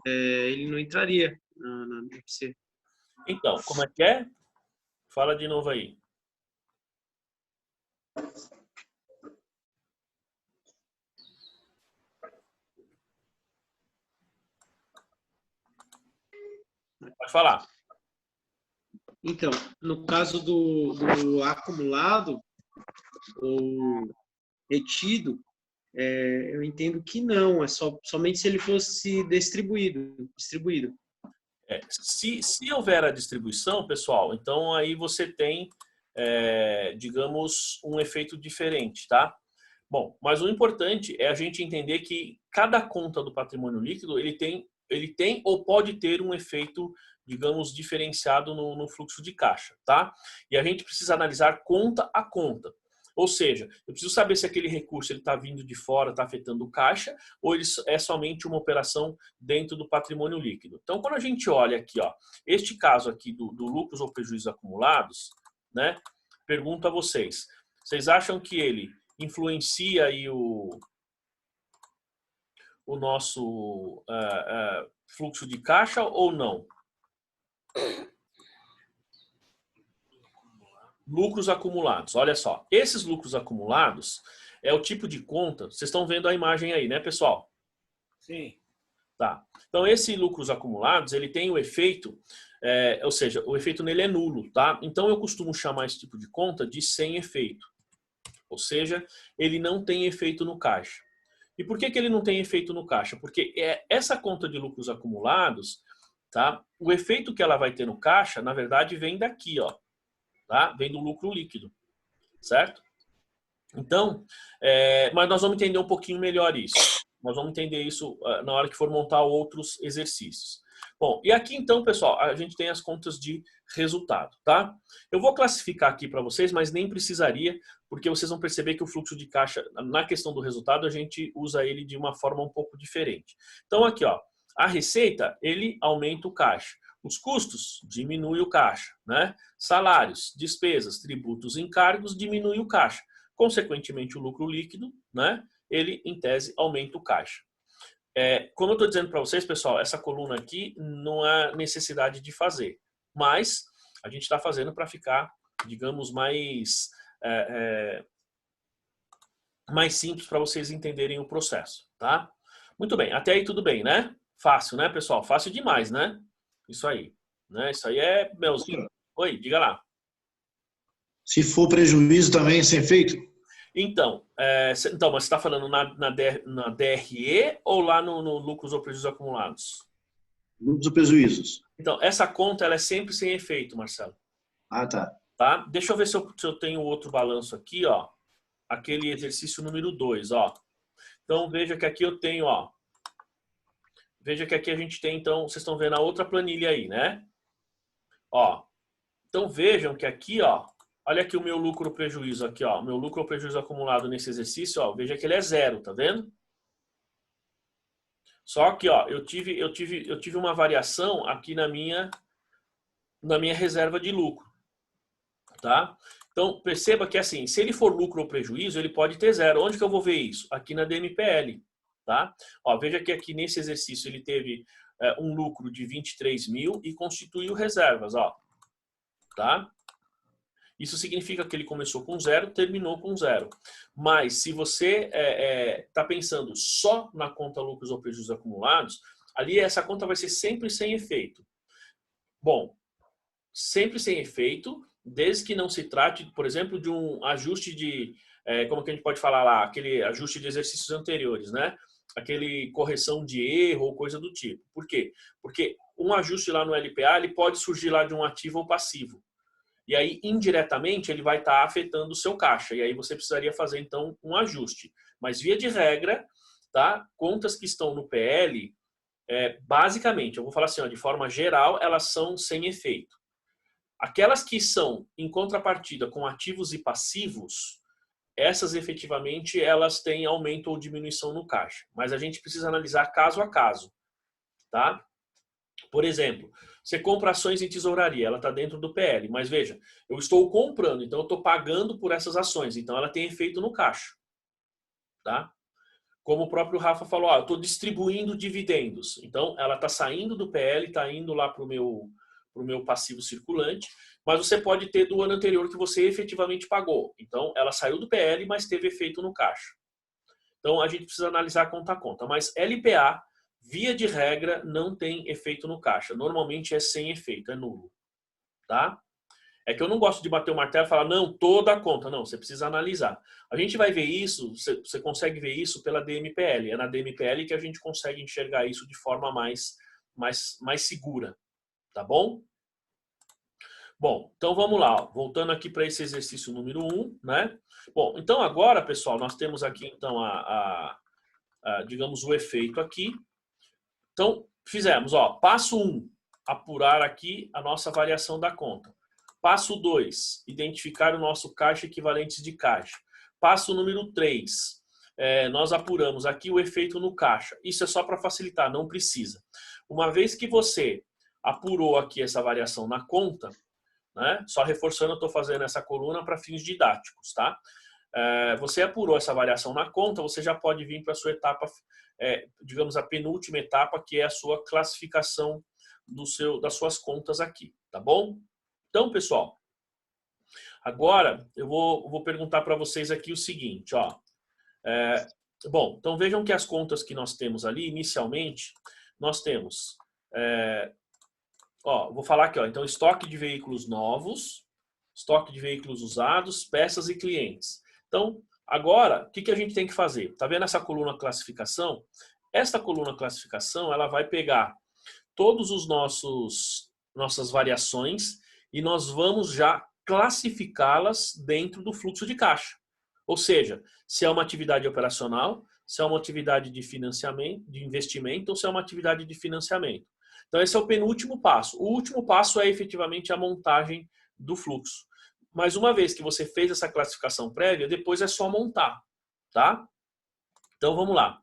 ele não entraria na DFC. Então, como é que é? Fala de novo aí. Pode falar. Então, no caso do acumulado ou retido, eu entendo que não, somente se ele fosse distribuído. Se houver a distribuição, pessoal, então aí você tem, digamos, um efeito diferente, tá? Bom, mas o importante é a gente entender que cada conta do patrimônio líquido, ele tem ou pode ter um efeito, digamos, diferenciado no fluxo de caixa, tá? E a gente precisa analisar conta a conta. Ou seja, eu preciso saber se aquele recurso está vindo de fora, está afetando o caixa, ou ele é somente uma operação dentro do patrimônio líquido. Então, quando a gente olha aqui, ó, este caso aqui do lucros ou prejuízos acumulados, né? Pergunto a vocês, vocês acham que ele influencia aí o nosso fluxo de caixa ou não? Lucros acumulados. Olha só, esses lucros acumulados é o tipo de conta, vocês estão vendo a imagem aí, né, pessoal? Sim. Tá. Então, esses lucros acumulados, ele tem o efeito, ou seja, o efeito nele é nulo, tá? Então, eu costumo chamar esse tipo de conta de sem efeito. Ou seja, ele não tem efeito no caixa. E por que ele não tem efeito no caixa? Porque essa conta de lucros acumulados, tá? O efeito que ela vai ter no caixa, na verdade, vem daqui, ó. Tá? Vem do lucro líquido, certo? Então, mas nós vamos entender um pouquinho melhor isso. Nós vamos entender isso na hora que for montar outros exercícios. Bom, e aqui então, pessoal, a gente tem as contas de resultado, tá? Eu vou classificar aqui para vocês, mas nem precisaria, porque vocês vão perceber que o fluxo de caixa, na questão do resultado, a gente usa ele de uma forma um pouco diferente. Então aqui, ó, a receita, ele aumenta o caixa. Os custos, diminui o caixa, né? Salários, despesas, tributos, encargos, diminui o caixa. Consequentemente, o lucro líquido, né? Ele, em tese, aumenta o caixa. Como eu estou dizendo para vocês, pessoal, essa coluna aqui não há necessidade de fazer. Mas a gente está fazendo para ficar, digamos, mais simples para vocês entenderem o processo, tá? Muito bem, até aí tudo bem, né? Fácil, né, pessoal? Fácil demais, né? Isso aí. Né? Isso aí é melzinho. Oi, diga lá. Se for prejuízo também ser feito? Então, mas você está falando na DRE ou lá no lucros ou prejuízos acumulados? Lucros ou prejuízos. Então, essa conta ela é sempre sem efeito, Marcelo. Ah, tá. Tá? Deixa eu ver se eu tenho outro balanço aqui, ó. Aquele exercício número 2, ó. Então, veja que aqui eu tenho, ó. Veja que aqui a gente tem, então, vocês estão vendo a outra planilha aí, né? Ó. Então, vejam que aqui, ó. Olha aqui o meu lucro ou prejuízo aqui, ó. Meu lucro ou prejuízo acumulado nesse exercício, ó. Veja que ele é 0, tá vendo? Só que, ó, eu tive uma variação aqui na minha reserva de lucro, tá? Então, perceba que assim, se ele for lucro ou prejuízo, ele pode ter 0. Onde que eu vou ver isso? Aqui na DMPL, tá? Ó, veja que aqui nesse exercício ele teve um lucro de 23 mil e constituiu reservas, ó, tá? Isso significa que ele começou com 0, terminou com 0. Mas se você está pensando só na conta lucros ou prejuízos acumulados, ali essa conta vai ser sempre sem efeito. Bom, sempre sem efeito, desde que não se trate, por exemplo, de um ajuste de, como que a gente pode falar lá, aquele ajuste de exercícios anteriores, né? Aquele correção de erro ou coisa do tipo. Por quê? Porque um ajuste lá no LPA, ele pode surgir lá de um ativo ou passivo. E aí, indiretamente, ele vai estar afetando o seu caixa. E aí você precisaria fazer, então, um ajuste. Mas, via de regra, tá? Contas que estão no PL, basicamente, eu vou falar assim, ó, de forma geral, elas são sem efeito. Aquelas que são, em contrapartida, com ativos e passivos, essas, efetivamente, elas têm aumento ou diminuição no caixa. Mas a gente precisa analisar caso a caso, tá? Por exemplo, você compra ações em tesouraria, ela está dentro do PL, mas veja, eu estou comprando, então eu estou pagando por essas ações, então ela tem efeito no caixa, tá? Como o próprio Rafa falou, eu estou distribuindo dividendos, então ela está saindo do PL, está indo lá para o meu passivo circulante, mas você pode ter do ano anterior que você efetivamente pagou, então ela saiu do PL, mas teve efeito no caixa. Então a gente precisa analisar conta a conta, mas LPA, via de regra, não tem efeito no caixa. Normalmente é sem efeito, é nulo. Tá? É que eu não gosto de bater o martelo e falar, não, toda a conta. Não, você precisa analisar. A gente vai ver isso, você consegue ver isso pela DMPL. É na DMPL que a gente consegue enxergar isso de forma mais segura. Tá bom? Bom, então vamos lá. Voltando aqui para esse exercício número 1, né? Bom, então agora, pessoal, nós temos aqui, então, digamos, o efeito aqui. Então, fizemos, ó, passo 1, apurar aqui a nossa variação da conta. Passo 2, identificar o nosso caixa equivalentes de caixa. Passo número 3, nós apuramos aqui o efeito no caixa. Isso é só para facilitar, não precisa. Uma vez que você apurou aqui essa variação na conta, né, só reforçando, eu estou fazendo essa coluna para fins didáticos, tá? Você apurou essa variação na conta, você já pode vir para a sua etapa, digamos, a penúltima etapa, que é a sua classificação das suas contas aqui, tá bom? Então, pessoal, agora eu vou perguntar para vocês aqui o seguinte, ó. Bom, então vejam que as contas que nós temos ali, inicialmente, nós temos, vou falar aqui, ó, então estoque de veículos novos, estoque de veículos usados, peças e clientes. Então, agora, o que a gente tem que fazer? Tá vendo essa coluna classificação? Esta coluna classificação, ela vai pegar todos os nossas variações e nós vamos já classificá-las dentro do fluxo de caixa. Ou seja, se é uma atividade operacional, se é uma atividade de financiamento, de investimento, ou se é uma atividade de financiamento. Então, esse é o penúltimo passo. O último passo é efetivamente a montagem do fluxo. Mas uma vez que você fez essa classificação prévia, depois é só montar, tá? Então, vamos lá.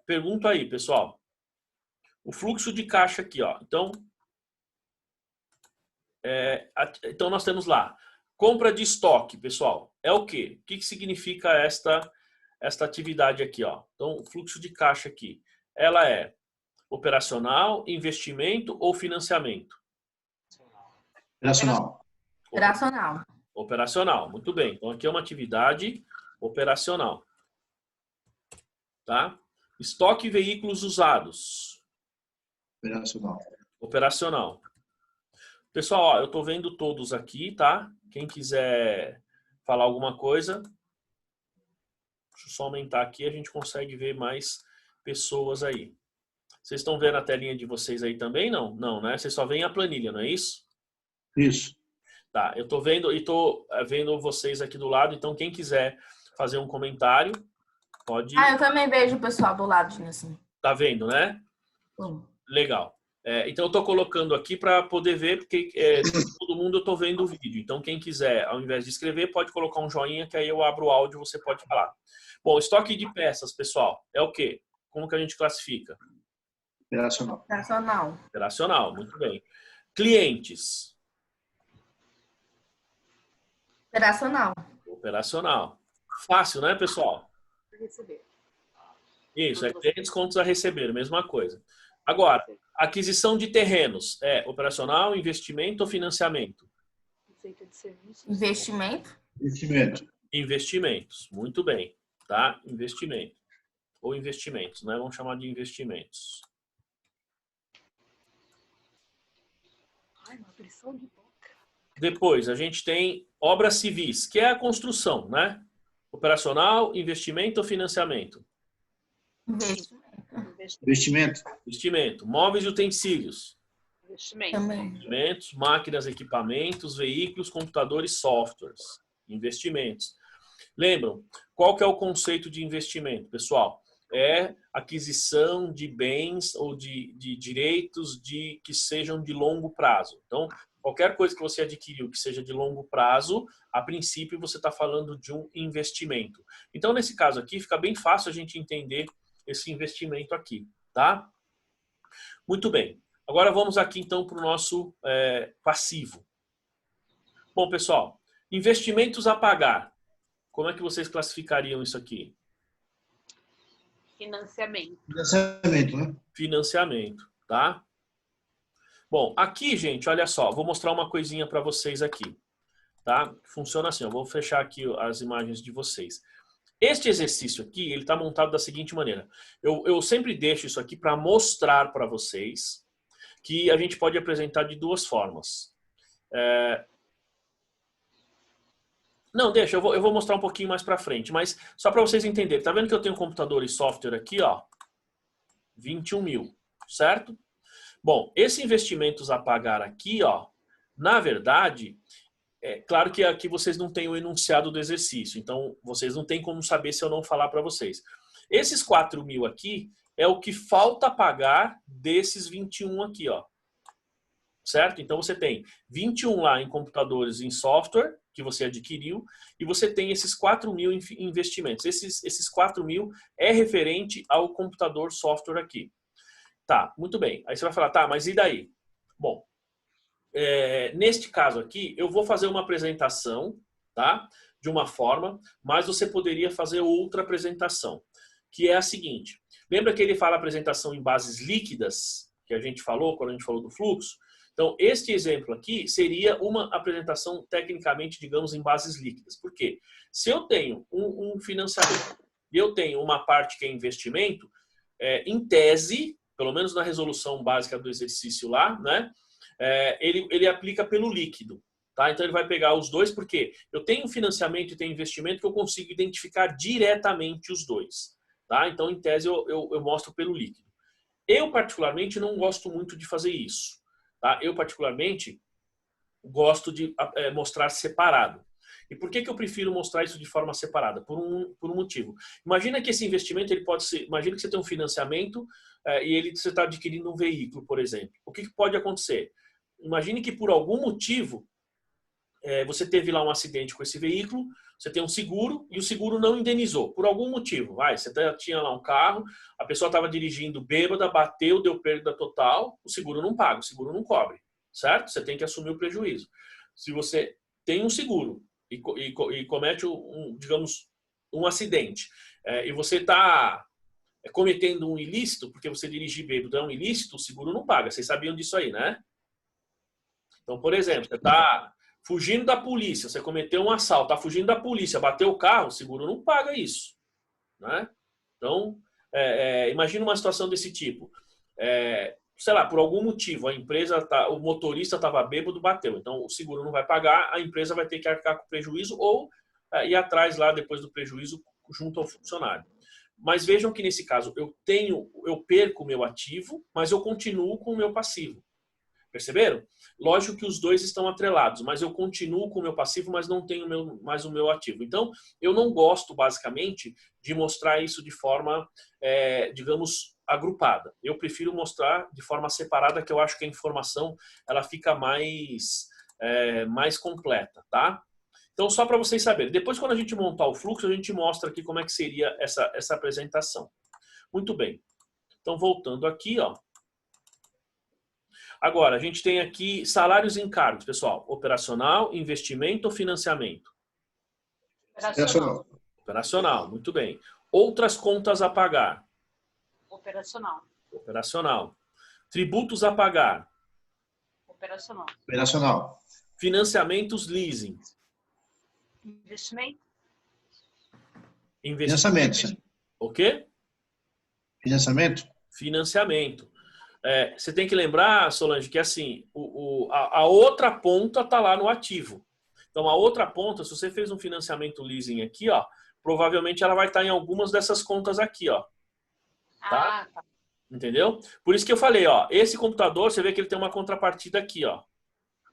Pergunta aí, pessoal. O fluxo de caixa aqui, ó. Então, nós temos lá. Compra de estoque, pessoal. É o quê? O que significa esta atividade aqui, ó? Então, o fluxo de caixa aqui. Ela é operacional, investimento ou financiamento? Operacional. Operacional. Operacional, muito bem. Então, aqui é uma atividade operacional. Tá? Estoque e veículos usados. Operacional. Operacional. Pessoal, ó, eu tô vendo todos aqui, tá? Quem quiser falar alguma coisa, deixa eu só aumentar aqui, a gente consegue ver mais pessoas aí. Vocês estão vendo a telinha de vocês aí também? Não, não, né? Vocês só veem a planilha, não é isso? Isso. Tá, eu tô vendo e tô vendo vocês aqui do lado, então quem quiser fazer um comentário, pode... Ah, eu também vejo o pessoal do lado, assim. Tá vendo, né? Legal. Então eu tô colocando aqui para poder ver, porque todo mundo eu tô vendo o vídeo. Então quem quiser, ao invés de escrever, pode colocar um joinha, que aí eu abro o áudio e você pode falar. Bom, estoque de peças, pessoal, é o quê? Como que a gente classifica? Operacional. Operacional. Operacional, muito bem. Clientes. Operacional. Operacional. Fácil, né, pessoal? Receber. Isso, clientes contos a receber, mesma coisa. Agora, aquisição de terrenos. É operacional, investimento ou financiamento? Receita de serviços. Investimento. Investimento. Investimentos. Muito bem. Tá? Investimento. Ou investimentos, né? Vamos chamar de investimentos. Ai, uma pressão de boca. Depois, a gente tem obras civis, que é a construção, né? Operacional, investimento ou financiamento? Investimento. Investimento. Investimento. Móveis e utensílios. Investimento. Também. Investimentos, máquinas, equipamentos, veículos, computadores, softwares. Investimentos. Lembram? Qual que é o conceito de investimento, pessoal? É aquisição de bens ou de direitos que sejam de longo prazo. Então, qualquer coisa que você adquiriu que seja de longo prazo, a princípio você está falando de um investimento. Então, nesse caso aqui, fica bem fácil a gente entender esse investimento aqui, tá? Muito bem. Agora vamos aqui então para o nosso passivo. Bom, pessoal, investimentos a pagar. Como é que vocês classificariam isso aqui? Financiamento. Financiamento, né? Financiamento, tá? Bom, aqui, gente, olha só, vou mostrar uma coisinha para vocês aqui, tá? Funciona assim, eu vou fechar aqui as imagens de vocês. Este exercício aqui, ele está montado da seguinte maneira. Eu sempre deixo isso aqui para mostrar para vocês que a gente pode apresentar de duas formas. Não, deixa, eu vou mostrar um pouquinho mais para frente, mas só para vocês entenderem. Tá vendo que eu tenho computador e software aqui, ó? 21 mil, certo? Bom, esse investimentos a pagar aqui, ó, na verdade, é claro que aqui vocês não têm o enunciado do exercício, então vocês não têm como saber se eu não falar para vocês. Esses 4 mil aqui é o que falta pagar desses 21 aqui, ó. Certo? Então você tem 21 lá em computadores e em software que você adquiriu e você tem esses 4 mil em investimentos. Esses 4 mil é referente ao computador software aqui. Tá, muito bem. Aí você vai falar, tá, mas e daí? Bom, neste caso aqui, eu vou fazer uma apresentação, tá? De uma forma, mas você poderia fazer outra apresentação, que é a seguinte. Lembra que ele fala apresentação em bases líquidas, que a gente falou quando a gente falou do fluxo? Então, este exemplo aqui seria uma apresentação tecnicamente, digamos, em bases líquidas. Por quê? Se eu tenho um financiamento e eu tenho uma parte que é investimento, em tese, pelo menos na resolução básica do exercício lá, né, ele aplica pelo líquido. Tá? Então, ele vai pegar os dois, porque eu tenho financiamento e tenho investimento que eu consigo identificar diretamente os dois. Tá? Então, em tese, eu mostro pelo líquido. Eu, particularmente, não gosto muito de fazer isso. Tá? Eu, particularmente, gosto de mostrar separado. E por que que eu prefiro mostrar isso de forma separada? Por um motivo. Imagina que esse investimento ele pode ser, imagina que você tem um financiamento e você está adquirindo um veículo, por exemplo. O que que pode acontecer? Imagine que por algum motivo você teve lá um acidente com esse veículo, você tem um seguro e o seguro não indenizou, por algum motivo. Você tinha lá um carro, a pessoa estava dirigindo bêbada, bateu, deu perda total, o seguro não paga, o seguro não cobre, certo? Você tem que assumir o prejuízo. Se você tem um seguro e comete, digamos, um acidente, e você está cometendo um ilícito, porque você dirigir bêbado é um ilícito, o seguro não paga. Vocês sabiam disso aí, né? Então, por exemplo, você está fugindo da polícia, você cometeu um assalto, está fugindo da polícia, bateu o carro, o seguro não paga isso, né? Então, imagina uma situação desse tipo. Sei lá, por algum motivo, o motorista estava bêbado, bateu. Então, o seguro não vai pagar, a empresa vai ter que arcar com prejuízo ou ir atrás lá depois do prejuízo junto ao funcionário. Mas vejam que nesse caso, eu perco o meu ativo, mas eu continuo com o meu passivo. Perceberam? Lógico que os dois estão atrelados, mas eu continuo com o meu passivo, mas não tenho mais o meu ativo. Então, eu não gosto, basicamente, de mostrar isso de forma, digamos, agrupada. Eu prefiro mostrar de forma separada, que eu acho que a informação ela fica mais completa, tá? Então, só para vocês saberem. Depois, quando a gente montar o fluxo, a gente mostra aqui como é que seria essa apresentação. Muito bem. Então, voltando aqui, ó. Agora, a gente tem aqui salários e encargos, pessoal. Operacional, investimento ou financiamento? Operacional. Operacional, muito bem. Outras contas a pagar? Operacional. Operacional. Tributos a pagar? Operacional. Operacional. Financiamentos leasing? Investimento. Financiamento. Sim. O quê? Financiamento. Financiamento. Você tem que lembrar, Solange, que assim, a outra ponta está lá no ativo. Então, a outra ponta, se você fez um financiamento leasing aqui, ó, provavelmente ela vai estar em algumas dessas contas aqui, ó. Tá? Tá. Entendeu? Por isso que eu falei, ó, esse computador, você vê que ele tem uma contrapartida aqui, ó.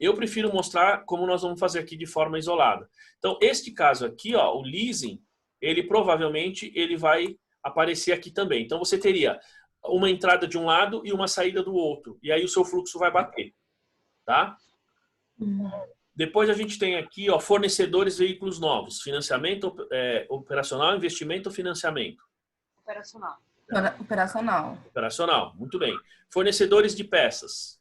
Eu prefiro mostrar como nós vamos fazer aqui de forma isolada. Então, este caso aqui, ó, o leasing, ele provavelmente ele vai aparecer aqui também. Então, você teria uma entrada de um lado e uma saída do outro. E aí o seu fluxo vai bater. Tá? Depois a gente tem aqui, ó, fornecedores veículos novos. Financiamento operacional, investimento ou financiamento? Operacional. Operacional. Operacional, muito bem. Fornecedores de peças?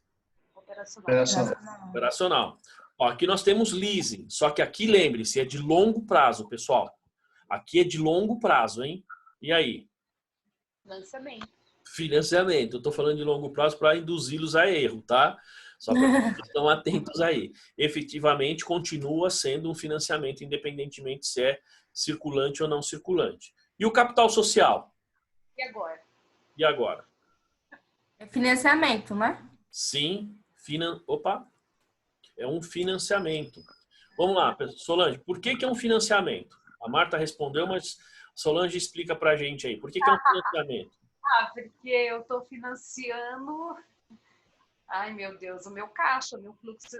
Operacional. Operacional. Ó, aqui nós temos leasing. Só que aqui, lembre-se, é de longo prazo, pessoal. Aqui é de longo prazo, hein? E aí? Financiamento. Eu estou falando de longo prazo para induzi-los a erro, tá? Só para que vocês estão atentos aí. Efetivamente, continua sendo um financiamento, independentemente se é circulante ou não circulante. E o capital social? E agora? É financiamento, né? Sim. Opa! É um financiamento. Vamos lá, Solange. Por que é um financiamento? A Marta respondeu, mas Solange explica para a gente aí. Por que é um financiamento? Porque eu estou financiando... Ai, meu Deus, o meu caixa, o meu fluxo...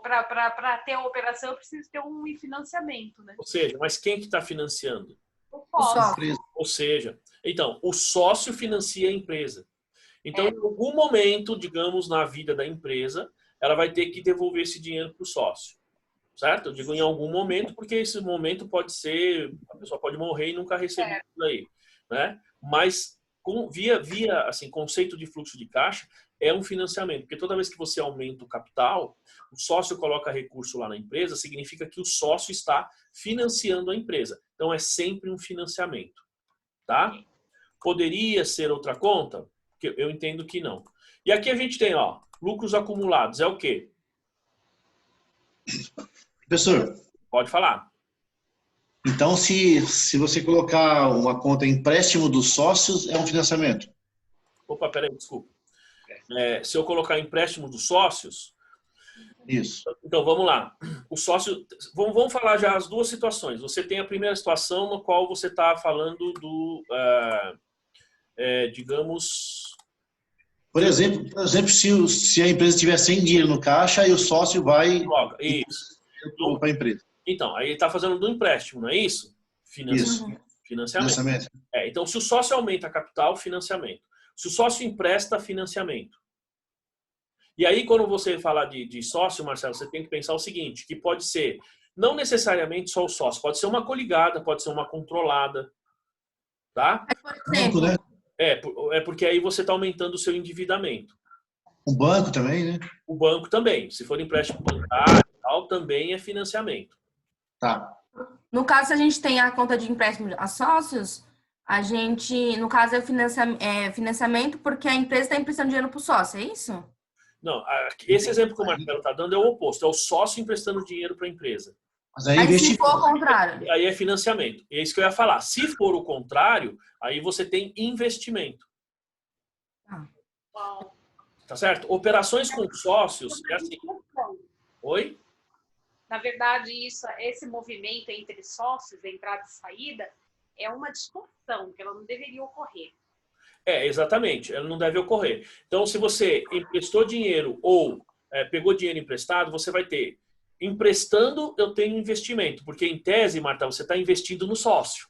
Para ter a operação, eu preciso ter um financiamento, né? Ou seja, mas quem que está financiando? O sócio. Ou seja, então, o sócio financia a empresa. Então, em algum momento, digamos, na vida da empresa, ela vai ter que devolver esse dinheiro para o sócio. Certo? Eu digo em algum momento, porque esse momento pode ser... A pessoa pode morrer e nunca receber isso aí. Né? Mas, via assim, conceito de fluxo de caixa, é um financiamento. Porque toda vez que você aumenta o capital, o sócio coloca recurso lá na empresa, significa que o sócio está financiando a empresa. Então, é sempre um financiamento. Tá? Poderia ser outra conta? Eu entendo que não. E aqui a gente tem, ó, lucros acumulados. É o quê? Professor. Pode falar. Então, se você colocar uma conta empréstimo dos sócios, é um financiamento? Opa, peraí, desculpa. Se eu colocar empréstimo dos sócios... Isso. Então, vamos lá. O sócio... Vamos falar já as duas situações. Você tem a primeira situação no qual você está falando do... digamos... Por exemplo, se a empresa tiver sem dinheiro no caixa, aí o sócio vai Isso. para a empresa. Então, aí ele está fazendo do empréstimo, não é isso? Isso. Financiamento. Financiamento. Então, se o sócio aumenta a capital, financiamento. Se o sócio empresta, financiamento. E aí, quando você falar de sócio, Marcelo, você tem que pensar o seguinte, que pode ser, não necessariamente só o sócio, pode ser uma coligada, pode ser uma controlada, tá? Por exemplo, Banco, né? É porque aí você está aumentando o seu endividamento. Um banco também, né? O banco também, se for empréstimo bancário e tal, também é financiamento. Tá. no caso, se a gente tem a conta de empréstimo a sócios, a gente, no caso, é financiamento porque a empresa está emprestando dinheiro para o sócio, é isso? Não, esse exemplo que o Marcelo está dando é o oposto, é o sócio emprestando dinheiro para a empresa. Mas aí, Aí, se for ao contrário. Aí é financiamento. É isso que eu ia falar. Se for o contrário, aí você tem investimento. Bom, Tá certo? Operações com sócios é assim. Oi? na verdade, esse movimento entre sócios, entrada e saída, é uma distorção que ela não deveria ocorrer. Exatamente. Ela não deve ocorrer. Então, se você emprestou dinheiro ou pegou dinheiro emprestado, você vai ter. Emprestando, eu tenho investimento. Porque, em tese, Marta, você está investindo no sócio.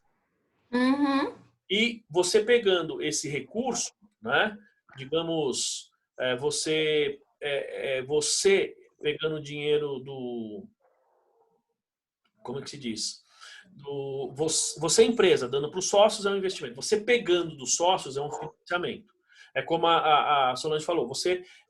Uhum. E você pegando esse recurso, né? Digamos, você pegando dinheiro do... Como é que se diz? Você empresa, dando para os sócios é um investimento. Você pegando dos sócios é um financiamento. É como a Solange falou,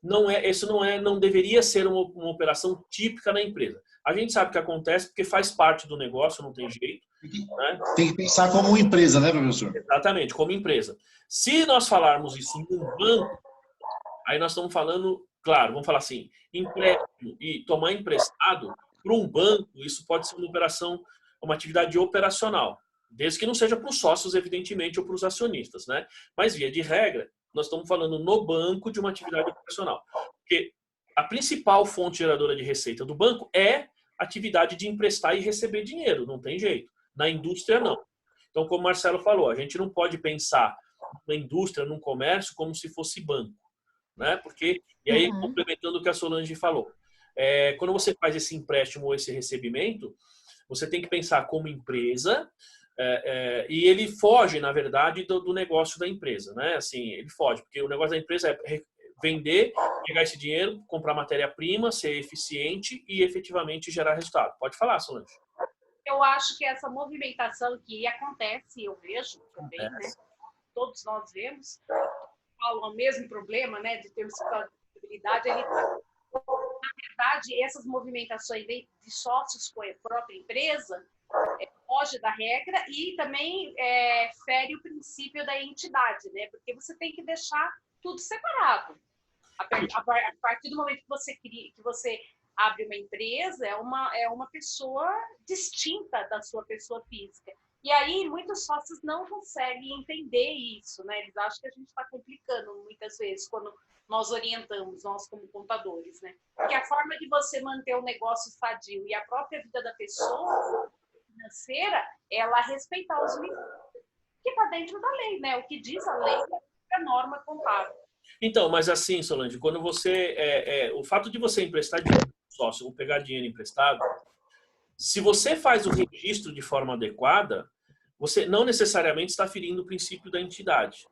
não deveria ser uma operação típica na empresa. A gente sabe que acontece porque faz parte do negócio, não tem jeito. Né? Tem que pensar como uma empresa, né, professor? Exatamente, como empresa. Se nós falarmos isso em um banco, aí nós estamos falando, claro, vamos falar assim, empréstimo e tomar emprestado para um banco, isso pode ser uma operação, uma atividade operacional, desde que não seja para os sócios, evidentemente, ou para os acionistas, né? Mas, via de regra, nós estamos falando no banco de uma atividade operacional. Porque a principal fonte geradora de receita do banco é a atividade de emprestar e receber dinheiro, não tem jeito. Na indústria, não. Então, como o Marcelo falou, a gente não pode pensar na indústria, num comércio, como se fosse banco, né? Porque, e aí, complementando o que a Solange falou, quando você faz esse empréstimo ou esse recebimento, você tem que pensar como empresa, e ele foge, na verdade, do negócio da empresa, né? Assim, ele foge, porque o negócio da empresa é vender, pegar esse dinheiro, comprar matéria-prima, ser eficiente e efetivamente gerar resultado. Pode falar, Solange. Eu acho que essa movimentação que acontece, eu vejo também, né? Todos nós vemos, falam o mesmo problema, né? De ter sustentabilidade, na verdade, essas movimentações de sócios com a própria empresa foge da regra e também fere o princípio da entidade, né? Porque você tem que deixar tudo separado. A partir do momento que você abre uma empresa, é uma pessoa distinta da sua pessoa física. E aí, muitos sócios não conseguem entender isso, né? Eles acham que a gente está complicando muitas vezes quando nós orientamos, nós como contadores, né? Porque a forma de você manter o negócio sadio e a própria vida da pessoa financeira, ela respeitar os limites que está dentro da lei, né? O que diz a lei é a norma contábil. Então, mas assim, Solange, quando você... o fato de você emprestar dinheiro para o sócio ou pegar dinheiro emprestado, se você faz o registro de forma adequada, você não necessariamente está ferindo o princípio da entidade.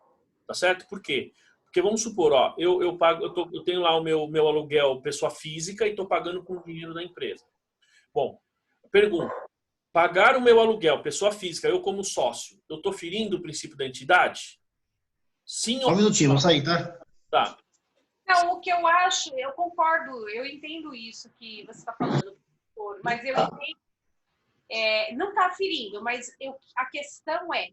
Tá certo? Por quê? Porque vamos supor, ó, eu tenho lá o meu aluguel pessoa física e estou pagando com o dinheiro da empresa. Bom, pergunta. Pagar o meu aluguel pessoa física, eu como sócio, eu estou ferindo o princípio da entidade? Sim ou não? Só um minutinho, vamos sair, tá? Tá. Não, o que eu acho, eu concordo, eu entendo isso que você está falando, mas eu entendo, não está ferindo, mas a questão é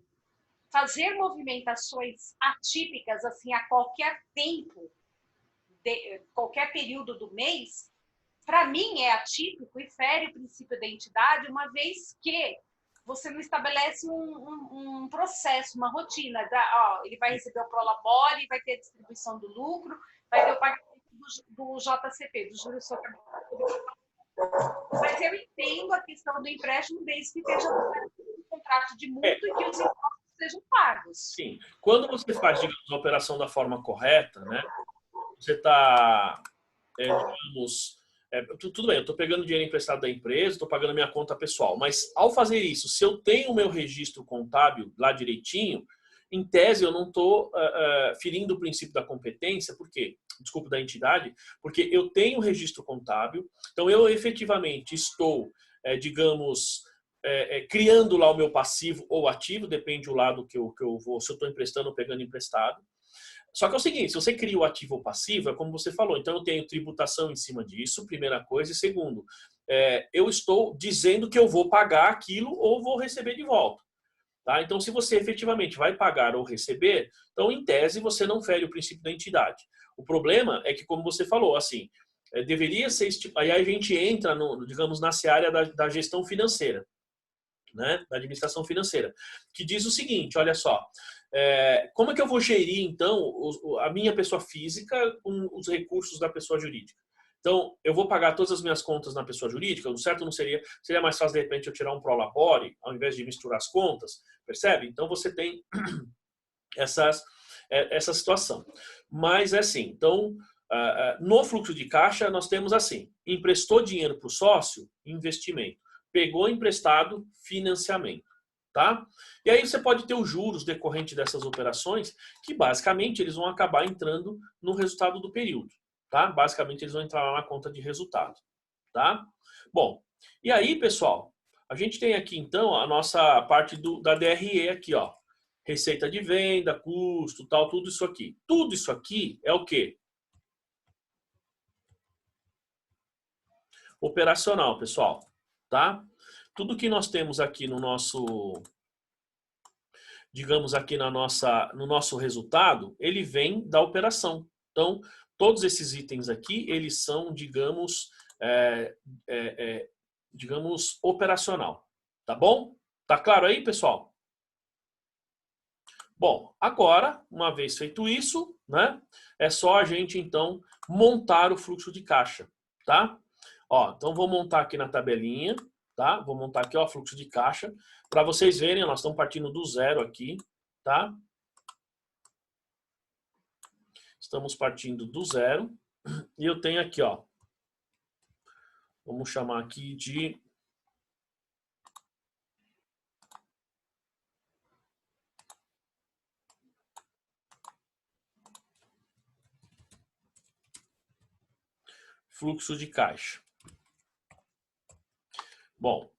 fazer movimentações atípicas assim a qualquer tempo, qualquer período do mês, para mim é atípico e fere o princípio da entidade, uma vez que você não estabelece um processo, uma rotina. Ele vai receber o prolabore, vai ter a distribuição do lucro, vai ter o pagamento do JCP, do juros sobre. Mas eu entendo a questão do empréstimo desde que esteja um contrato de mútuo e que os impostos sejam pagos. Sim. Quando você faz, digamos, a operação da forma correta, né? Você está, digamos, tudo bem, eu estou pegando dinheiro emprestado da empresa, estou pagando minha conta pessoal, mas ao fazer isso, se eu tenho o meu registro contábil lá direitinho, em tese eu não estou ferindo o princípio da competência, por quê? Desculpa, da entidade, porque eu tenho o registro contábil, então eu efetivamente estou, digamos, criando lá o meu passivo ou ativo, depende do lado que eu vou, se eu estou emprestando ou pegando emprestado. Só que é o seguinte, se você cria o ativo ou passivo, é como você falou, então eu tenho tributação em cima disso, primeira coisa, e segundo, eu estou dizendo que eu vou pagar aquilo ou vou receber de volta. Tá? Então, se você efetivamente vai pagar ou receber, então, em tese, você não fere o princípio da entidade. O problema é que, como você falou, assim, deveria ser... Aí a gente entra, digamos, na seara da gestão financeira, né? Da administração financeira, que diz o seguinte, olha só, como é que eu vou gerir, então, a minha pessoa física com os recursos da pessoa jurídica? Então, eu vou pagar todas as minhas contas na pessoa jurídica, o certo não seria mais fácil, de repente, eu tirar um prolabore, ao invés de misturar as contas, percebe? Então, você tem essa situação. Mas é assim, então, no fluxo de caixa, nós temos assim, emprestou dinheiro para o sócio, investimento. Pegou emprestado, financiamento. Tá? E aí você pode ter os juros decorrentes dessas operações, que basicamente eles vão acabar entrando no resultado do período. Tá? Basicamente eles vão entrar lá na conta de resultado. Tá? Bom, e aí, pessoal, a gente tem aqui então a nossa parte da DRE aqui, ó. Receita de venda, custo, tal, tudo isso aqui. Tudo isso aqui é o quê? Operacional, pessoal. Tá? Tudo que nós temos aqui no nosso, digamos aqui no nosso resultado, ele vem da operação. Então, todos esses itens aqui, eles são, digamos, digamos, operacional. Tá bom? Tá claro aí, pessoal? Bom, agora, uma vez feito isso, né, é só a gente, então, montar o fluxo de caixa, tá? Ó, então, vou montar aqui na tabelinha, tá? Vou montar aqui, ó, fluxo de caixa. Para vocês verem, nós estamos partindo do zero aqui, tá? Estamos partindo do zero. E eu tenho aqui, ó, vamos chamar aqui de fluxo de caixa. Bom,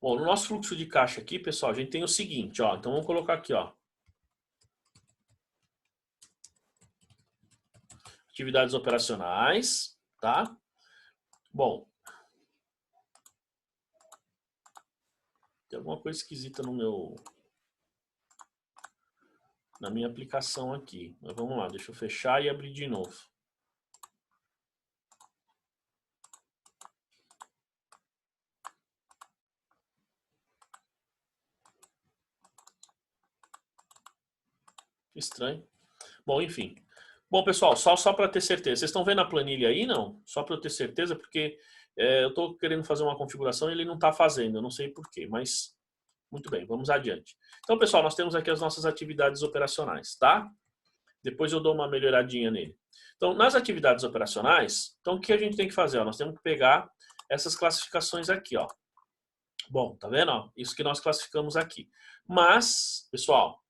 no nosso fluxo de caixa aqui, pessoal, a gente tem o seguinte, ó. Então vamos colocar aqui, ó. Atividades operacionais, tá? Bom, tem alguma coisa esquisita na minha aplicação aqui. Mas vamos lá, deixa eu fechar e abrir de novo. Estranho. Bom, enfim. Bom, pessoal, só para ter certeza. Vocês estão vendo a planilha aí, não? Só para eu ter certeza, porque eu estou querendo fazer uma configuração e ele não está fazendo. Eu não sei por quê, mas muito bem, vamos adiante. Então, pessoal, nós temos aqui as nossas atividades operacionais, tá? Depois eu dou uma melhoradinha nele. Então, nas atividades operacionais, então o que a gente tem que fazer? Ó, nós temos que pegar essas classificações aqui, ó. Bom, tá vendo? Ó, isso que nós classificamos aqui. Mas, pessoal,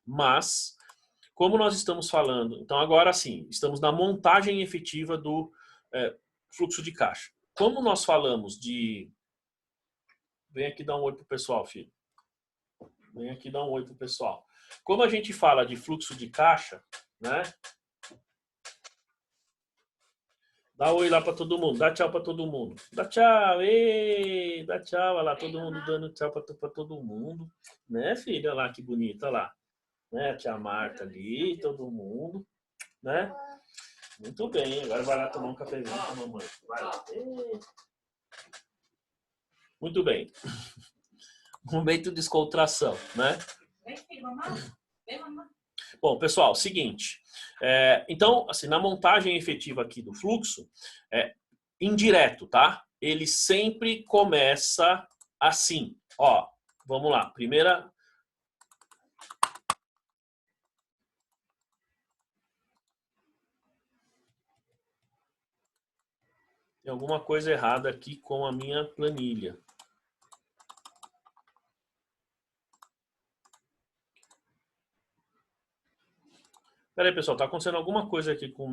como nós estamos falando, então agora sim, estamos na montagem efetiva do fluxo de caixa. Como nós falamos de... Vem aqui dar um oi pro pessoal, filho. Vem aqui dar um oi pro pessoal. Como a gente fala de fluxo de caixa, né? Dá oi lá para todo mundo, dá tchau para todo mundo. Dá tchau, ei, dá tchau, olha lá, todo mundo dando tchau para todo mundo. Né, filha? Olha lá que bonita, olha lá. Né, a tia Marta ali, todo mundo, né? Muito bem, agora vai lá tomar um cafezinho com a mamãe. Vai lá. Muito bem. Momento de descontração, né? Bom, pessoal, seguinte. Então, assim, na montagem efetiva aqui do fluxo, indireto, tá? Ele sempre começa assim. Ó, vamos lá. Primeira Tem alguma coisa errada aqui com a minha planilha. Espera aí, pessoal, tá acontecendo alguma coisa aqui com o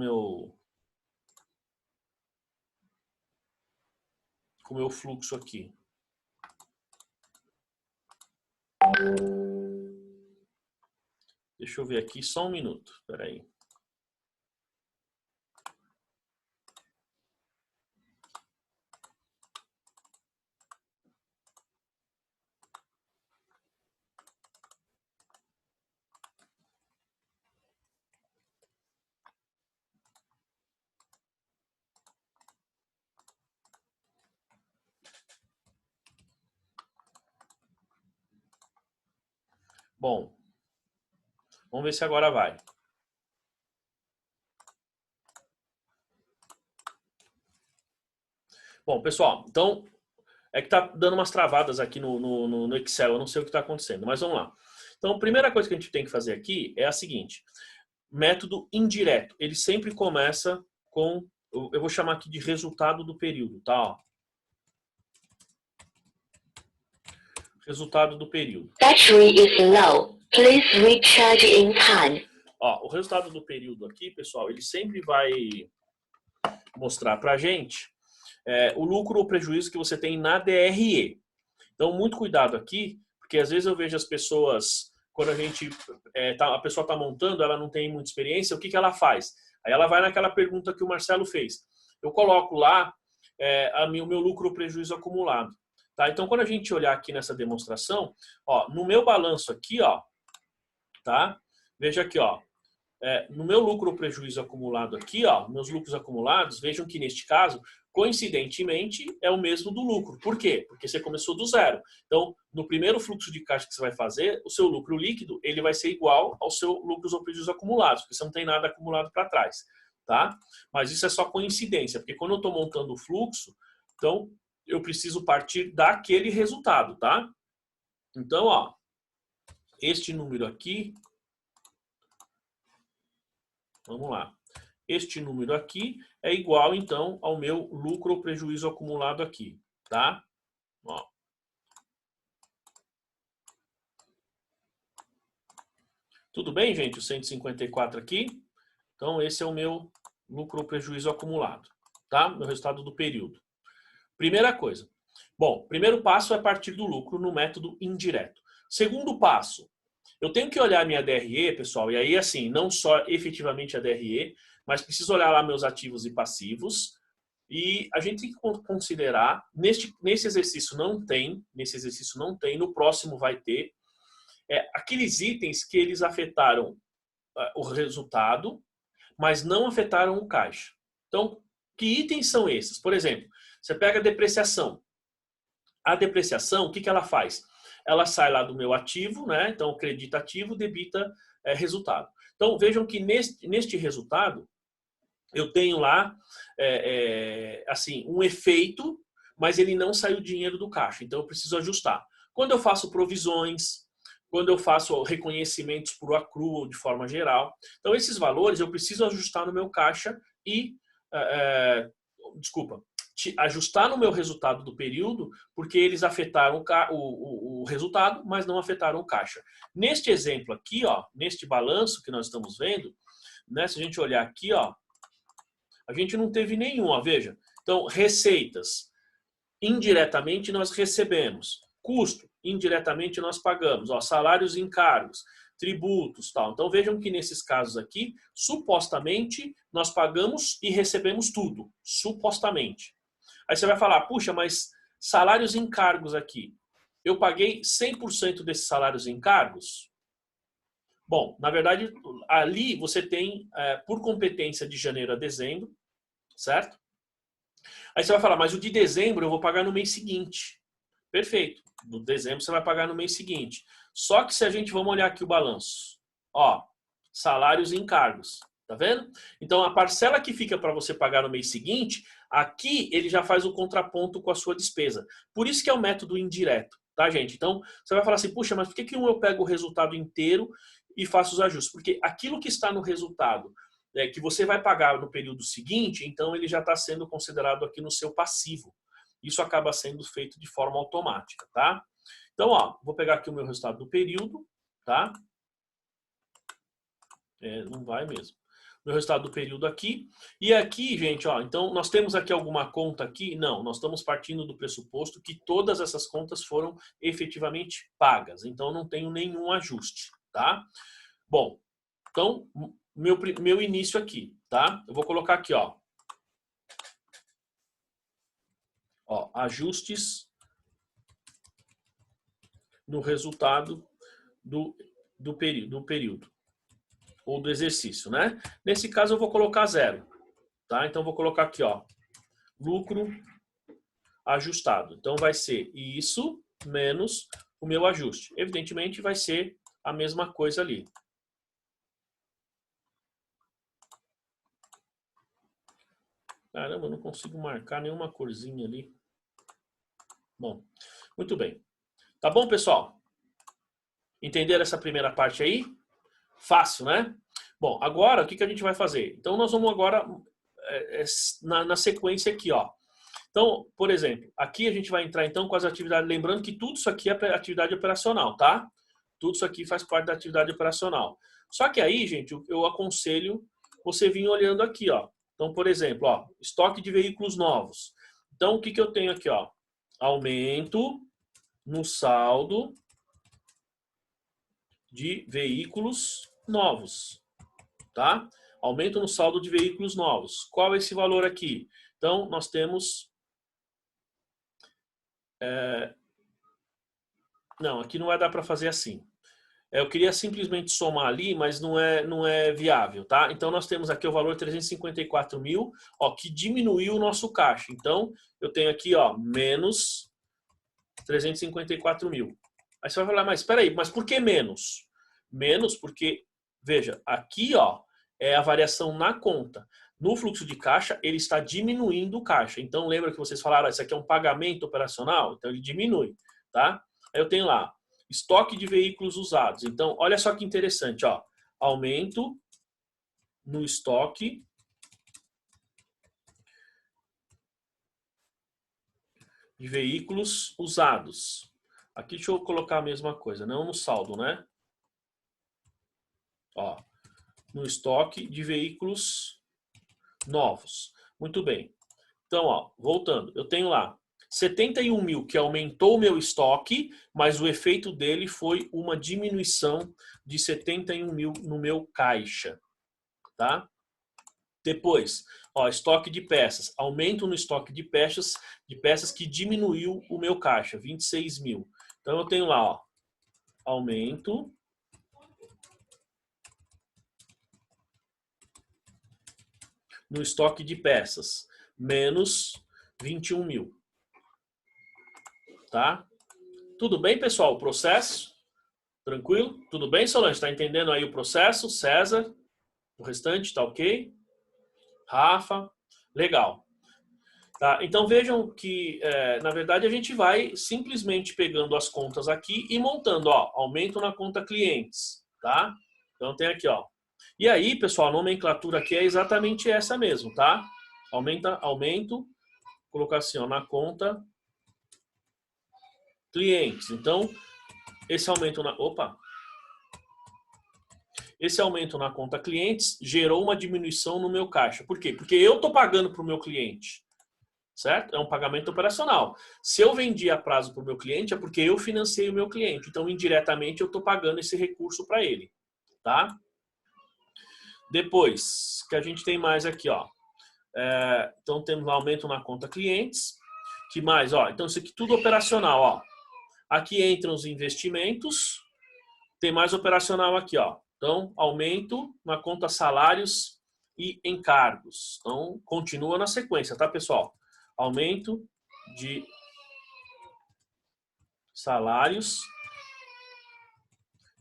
meu fluxo aqui. Deixa eu ver aqui só um minuto. Espera aí. Bom, vamos ver se agora vai. Bom, pessoal, então é que tá dando umas travadas aqui no Excel, eu não sei o que está acontecendo, mas vamos lá. Então, a primeira coisa que a gente tem que fazer aqui é a seguinte: método indireto. Ele sempre começa com, eu vou chamar aqui de resultado do período, tá? Ó. Resultado do período. Battery is low. Please recharge in time. Ó, o resultado do período aqui, pessoal, ele sempre vai mostrar pra gente o lucro ou prejuízo que você tem na DRE. Então, muito cuidado aqui, porque às vezes eu vejo as pessoas, quando a pessoa está montando, ela não tem muita experiência, o que ela faz? Aí ela vai naquela pergunta que o Marcelo fez. Eu coloco lá o meu lucro ou prejuízo acumulado. Tá? Então, quando a gente olhar aqui nessa demonstração, ó, no meu balanço aqui, ó, tá? Veja aqui, ó, no meu lucro ou prejuízo acumulado aqui, ó, meus lucros acumulados, vejam que neste caso, coincidentemente, é o mesmo do lucro. Por quê? Porque você começou do zero. Então, no primeiro fluxo de caixa que você vai fazer, o seu lucro líquido, ele vai ser igual ao seu lucros ou prejuízos acumulados, porque você não tem nada acumulado para trás, tá? Mas isso é só coincidência, porque quando eu estou montando o fluxo, então, eu preciso partir daquele resultado, tá? Então, ó, este número aqui, vamos lá. Este número aqui é igual, então, ao meu lucro ou prejuízo acumulado aqui, tá? Ó. Tudo bem, gente? O 154 aqui. Então, esse é o meu lucro ou prejuízo acumulado, tá? Meu resultado do período. Primeira coisa. Bom, primeiro passo é partir do lucro no método indireto. Segundo passo, eu tenho que olhar minha DRE, pessoal, e aí, assim, não só efetivamente a DRE, mas preciso olhar lá meus ativos e passivos. E a gente tem que considerar, nesse exercício não tem, no próximo vai ter, aqueles itens que eles afetaram o resultado, mas não afetaram o caixa. Então, que itens são esses? Por exemplo, você pega a depreciação. A depreciação, o que ela faz? Ela sai lá do meu ativo, né? Então, credita ativo, debita resultado. Então, vejam que neste resultado, eu tenho lá assim, um efeito, mas ele não saiu dinheiro do caixa. Então, eu preciso ajustar. Quando eu faço provisões, quando eu faço reconhecimentos por accrual de forma geral. Então, esses valores eu preciso ajustar no meu caixa e... ajustar no meu resultado do período, porque eles afetaram o resultado, mas não afetaram o caixa. Neste exemplo aqui, ó, neste balanço que nós estamos vendo, né, se a gente olhar aqui, ó, a gente não teve nenhum, ó, veja. Então, receitas, indiretamente nós recebemos. Custo, indiretamente nós pagamos. Ó, salários e encargos, tributos, tal. Então, vejam que nesses casos aqui, supostamente, nós pagamos e recebemos tudo. Supostamente. Aí você vai falar, puxa, mas salários e encargos aqui, eu paguei 100% desses salários e encargos? Bom, na verdade, ali você tem, por competência de janeiro a dezembro, certo? Aí você vai falar, mas o de dezembro eu vou pagar no mês seguinte. Perfeito. Do dezembro você vai pagar no mês seguinte. Só que se a gente, vamos olhar aqui o balanço. Ó, salários e encargos. Tá vendo? Então, a parcela que fica para você pagar no mês seguinte, aqui ele já faz o contraponto com a sua despesa. Por isso que é o método indireto, tá, gente? Então, você vai falar assim, puxa, mas por que eu pego o resultado inteiro e faço os ajustes? Porque aquilo que está no resultado que você vai pagar no período seguinte, então ele já está sendo considerado aqui no seu passivo. Isso acaba sendo feito de forma automática, tá? Então, ó, vou pegar aqui o meu resultado do período, tá? Não vai mesmo. Meu resultado do período aqui. E aqui, gente, ó, então nós temos aqui alguma conta aqui? Não, nós estamos partindo do pressuposto que todas essas contas foram efetivamente pagas. Então, não tenho nenhum ajuste, tá? Bom, então, meu início aqui, tá? Eu vou colocar aqui, ó. Ó, ajustes no resultado do período. Ou do exercício, né? Nesse caso eu vou colocar 0, tá? Então vou colocar aqui, ó, lucro ajustado. Então vai ser isso menos o meu ajuste. Evidentemente vai ser a mesma coisa ali. Caramba, eu não consigo marcar nenhuma corzinha ali. Bom, muito bem. Tá bom, pessoal? Entenderam essa primeira parte aí? Fácil, né? Bom, agora o que a gente vai fazer? Então nós vamos agora na sequência aqui, ó. Então, por exemplo, aqui a gente vai entrar então com as atividades, lembrando que tudo isso aqui é atividade operacional, tá? Tudo isso aqui faz parte da atividade operacional. Só que aí, gente, eu aconselho você vir olhando aqui, ó. Então, por exemplo, ó, estoque de veículos novos. Então, o que eu tenho aqui, ó? Aumento no saldo de veículos novos, tá? Aumento no saldo de veículos novos. Qual é esse valor aqui? Então, nós temos... Não, aqui não vai dar para fazer assim. Eu queria simplesmente somar ali, mas não é viável, tá? Então, nós temos aqui o valor 354 mil, ó, que diminuiu o nosso caixa. Então, eu tenho aqui, ó, menos 354 mil. Aí você vai falar, mas espera aí, mas por que menos? Menos porque, veja, aqui, ó, é a variação na conta. No fluxo de caixa, ele está diminuindo o caixa. Então, lembra que vocês falaram, isso aqui é um pagamento operacional? Então, ele diminui, tá? Aí eu tenho lá, estoque de veículos usados. Então, olha só que interessante, ó. Aumento no estoque de veículos usados. Aqui deixa eu colocar a mesma coisa, não no saldo, né? Ó, no estoque de veículos novos. Muito bem. Então, ó, voltando, eu tenho lá 71 mil que aumentou o meu estoque, mas o efeito dele foi uma diminuição de 71 mil no meu caixa, tá? Depois, ó, estoque de peças. Aumento no estoque de peças que diminuiu o meu caixa, 26 mil. Então, eu tenho lá, ó, aumento no estoque de peças, menos 21 mil. Tá? Tudo bem, pessoal? O processo? Tranquilo? Tudo bem, Solange? Está entendendo aí o processo? César? O restante tá ok? Rafa? Legal. Tá? Então vejam que, na verdade, a gente vai simplesmente pegando as contas aqui e montando, ó, aumento na conta clientes, tá? Então tem aqui, ó. E aí, pessoal, a nomenclatura aqui é exatamente essa mesmo, tá? Aumento, colocar assim, ó, na conta clientes. Então, esse aumento na conta clientes gerou uma diminuição no meu caixa. Por quê? Porque eu estou pagando para o meu cliente, certo? É um pagamento operacional. Se eu vendi a prazo para o meu cliente, é porque eu financei o meu cliente. Então, indiretamente, eu estou pagando esse recurso para ele, tá? Depois, que a gente tem mais aqui, ó. Então, temos um aumento na conta clientes. Que mais? Ó, então, isso aqui tudo operacional, ó. Aqui entram os investimentos. Tem mais operacional aqui, ó. Então, aumento na conta salários e encargos. Então, continua na sequência, tá, pessoal? Aumento de salários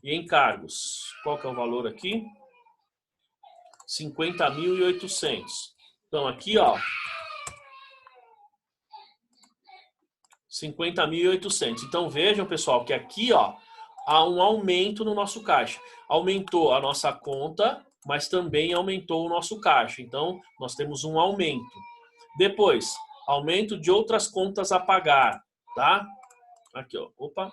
e encargos. Qual que é o valor aqui? 50.800. Então, aqui, ó, 50.800. Então, vejam, pessoal, que aqui, ó, há um aumento no nosso caixa. Aumentou a nossa conta mas também aumentou o nosso caixa. Então, nós temos um aumento. Depois, aumento de outras contas a pagar, tá? Aqui, ó. Opa.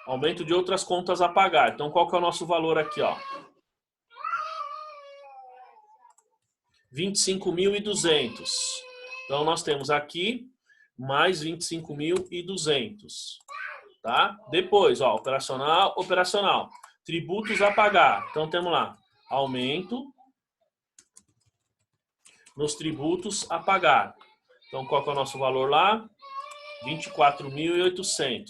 Aumento de outras contas a pagar. Então, qual que é o nosso valor aqui, ó? 25.200. Então, nós temos aqui mais 25.200, tá? Depois, ó, operacional, operacional. Tributos a pagar. Então, temos lá, aumento nos tributos a pagar. Então, qual que é o nosso valor lá? 24.800.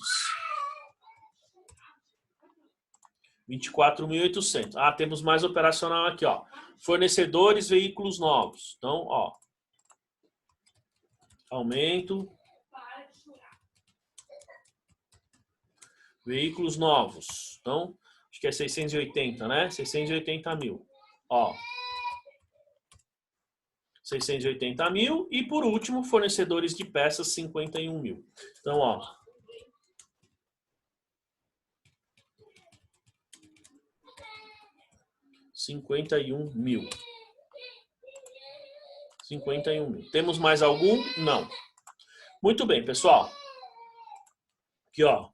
24.800. Ah, temos mais operacional aqui, ó. Fornecedores, veículos novos. Então, ó. Aumento. Veículos novos. Então, acho que é 680, né? 680 mil. Ó. 680 mil. E, por último, fornecedores de peças, 51 mil. Então, ó. R$51 mil. 51 mil. Temos mais algum? Não. Muito bem, pessoal. Aqui, ó.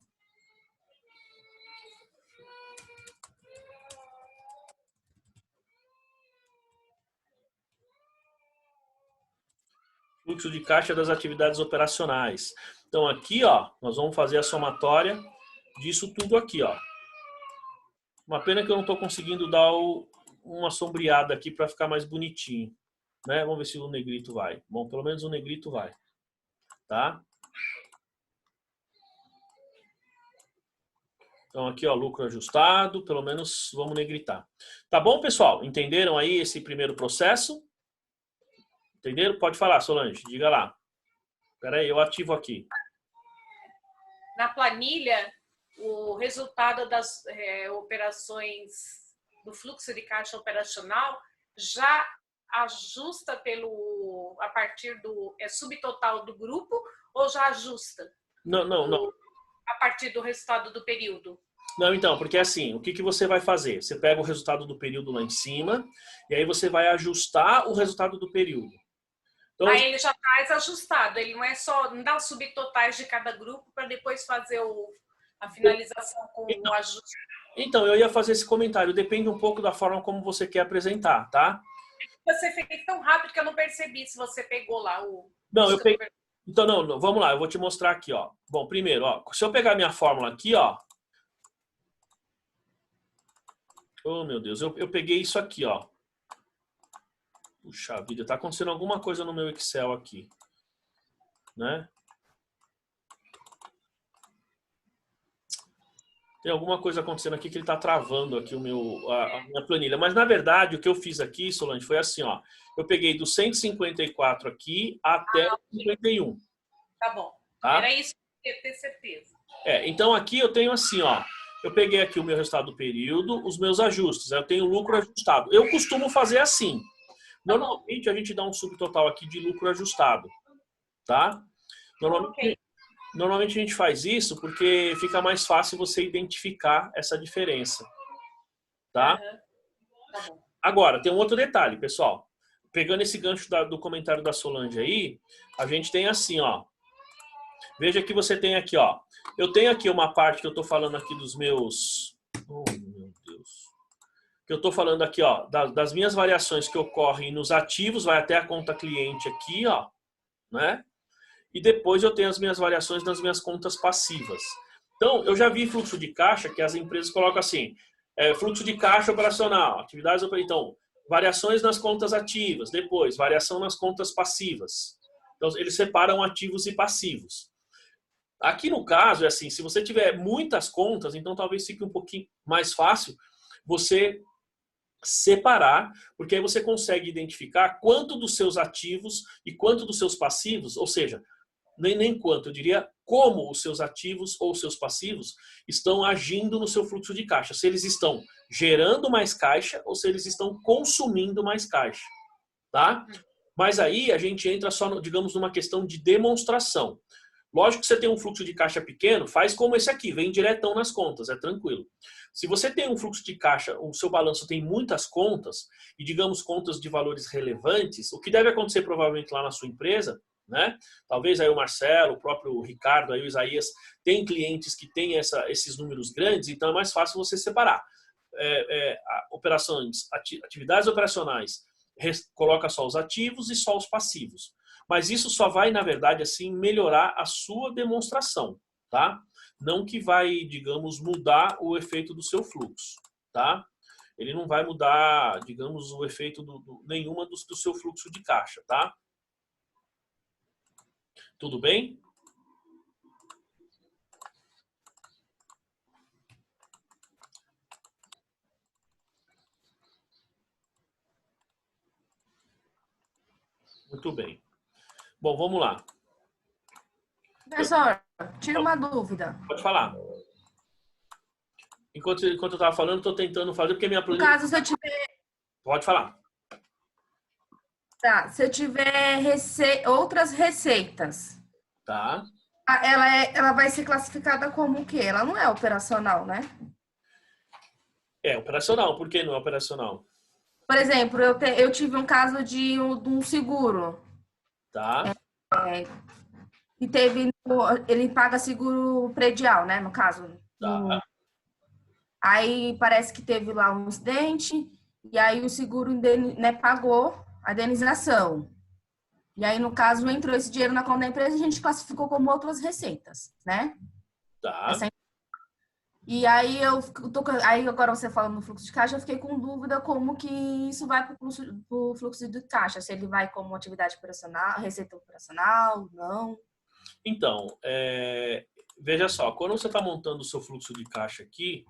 Fluxo de caixa das atividades operacionais. Então, aqui, ó, nós vamos fazer a somatória disso tudo aqui, ó. Uma pena que eu não estou conseguindo dar uma sombreada aqui para ficar mais bonitinho, né? Vamos ver se o negrito vai. Bom, pelo menos o negrito vai, tá? Então aqui, ó, lucro ajustado, pelo menos vamos negritar. Tá bom, pessoal? Entenderam aí esse primeiro processo? Entenderam? Pode falar, Solange, diga lá. Espera aí, eu ativo aqui. Na planilha, o resultado das operações do fluxo de caixa operacional já ajusta a partir do subtotal do grupo ou já ajusta? Não. A partir do resultado do período? Não, então, porque assim, o que você vai fazer? Você pega o resultado do período lá em cima e aí você vai ajustar o resultado do período. Então, aí ele já traz ajustado, ele não dá os subtotais de cada grupo para depois fazer a finalização com o ajuste. Então, eu ia fazer esse comentário. Depende um pouco da forma como você quer apresentar, tá? Você fez tão rápido que eu não percebi se você pegou lá o... Não, eu peguei... Então, não, vamos lá. Eu vou te mostrar aqui, ó. Bom, primeiro, ó. Se eu pegar minha fórmula aqui, ó. Oh, meu Deus. Eu peguei isso aqui, ó. Puxa vida. Tá acontecendo alguma coisa no meu Excel aqui. Né? Tem alguma coisa acontecendo aqui que ele está travando aqui a minha planilha. Mas, na verdade, o que eu fiz aqui, Solange, foi assim, ó. Eu peguei do 154 aqui até 51. Tá bom. Tá? Era isso que eu ia ter certeza. Então, aqui eu tenho assim, ó. Eu peguei aqui o meu resultado do período, os meus ajustes. Eu tenho lucro ajustado. Eu costumo fazer assim. Normalmente, a gente dá um subtotal aqui de lucro ajustado. Tá? Normalmente a gente faz isso porque fica mais fácil você identificar essa diferença. Tá? Tá bom. Agora, tem um outro detalhe, pessoal. Pegando esse gancho do comentário da Solange aí, a gente tem assim, ó. Veja que você tem aqui, ó. Eu tenho aqui uma parte que eu tô falando aqui dos meus... Oh, meu Deus. Que eu tô falando aqui, ó, das minhas variações que ocorrem nos ativos, vai até a conta cliente aqui, ó, né? E depois eu tenho as minhas variações nas minhas contas passivas. Então, eu já vi fluxo de caixa que as empresas colocam assim, fluxo de caixa operacional, atividades operacionais. Então, variações nas contas ativas, depois, variação nas contas passivas. Então, eles separam ativos e passivos. Aqui no caso, é assim, se você tiver muitas contas, então talvez fique um pouquinho mais fácil você separar, porque aí você consegue identificar quanto dos seus ativos e quanto dos seus passivos, ou seja, nem quanto, eu diria como os seus ativos ou seus passivos estão agindo no seu fluxo de caixa. Se eles estão gerando mais caixa ou se eles estão consumindo mais caixa, tá? Mas aí a gente entra só, digamos, numa questão de demonstração. Lógico que você tem um fluxo de caixa pequeno, faz como esse aqui, vem diretão nas contas, é tranquilo. Se você tem um fluxo de caixa, o seu balanço tem muitas contas, e digamos contas de valores relevantes, o que deve acontecer provavelmente lá na sua empresa, né? Talvez aí o Marcelo, o próprio Ricardo, aí o Isaías, tem clientes que têm esses números grandes, então é mais fácil você separar. Operações, atividades operacionais, coloca só os ativos e só os passivos. Mas isso só vai, na verdade, assim, melhorar a sua demonstração, tá? Não que vai, digamos, mudar o efeito do seu fluxo, tá? Ele não vai mudar, digamos, o efeito nenhuma do seu fluxo de caixa, tá? Tudo bem? Muito bem. Bom, vamos lá. Professor, tira uma dúvida. Pode falar. Enquanto eu estava falando, estou tentando fazer, porque minha No planilha... caso, se eu tiver... Pode falar. Tá, se eu tiver outras receitas, Tá. ela vai ser classificada como o quê? Ela não é operacional, né? É operacional. Por que não é operacional? Por exemplo, eu tive um caso de um seguro. Tá. E ele paga seguro predial, né? No caso. Tá. Aí parece que teve lá um incidente, e aí o seguro pagou a indenização. E aí, no caso, entrou esse dinheiro na conta da empresa e a gente classificou como outras receitas, né? Tá. E aí aí agora você falando no fluxo de caixa, eu fiquei com dúvida como que isso vai para o fluxo de caixa, se ele vai como atividade operacional, receita operacional, não. Então, veja só, quando você está montando o seu fluxo de caixa aqui,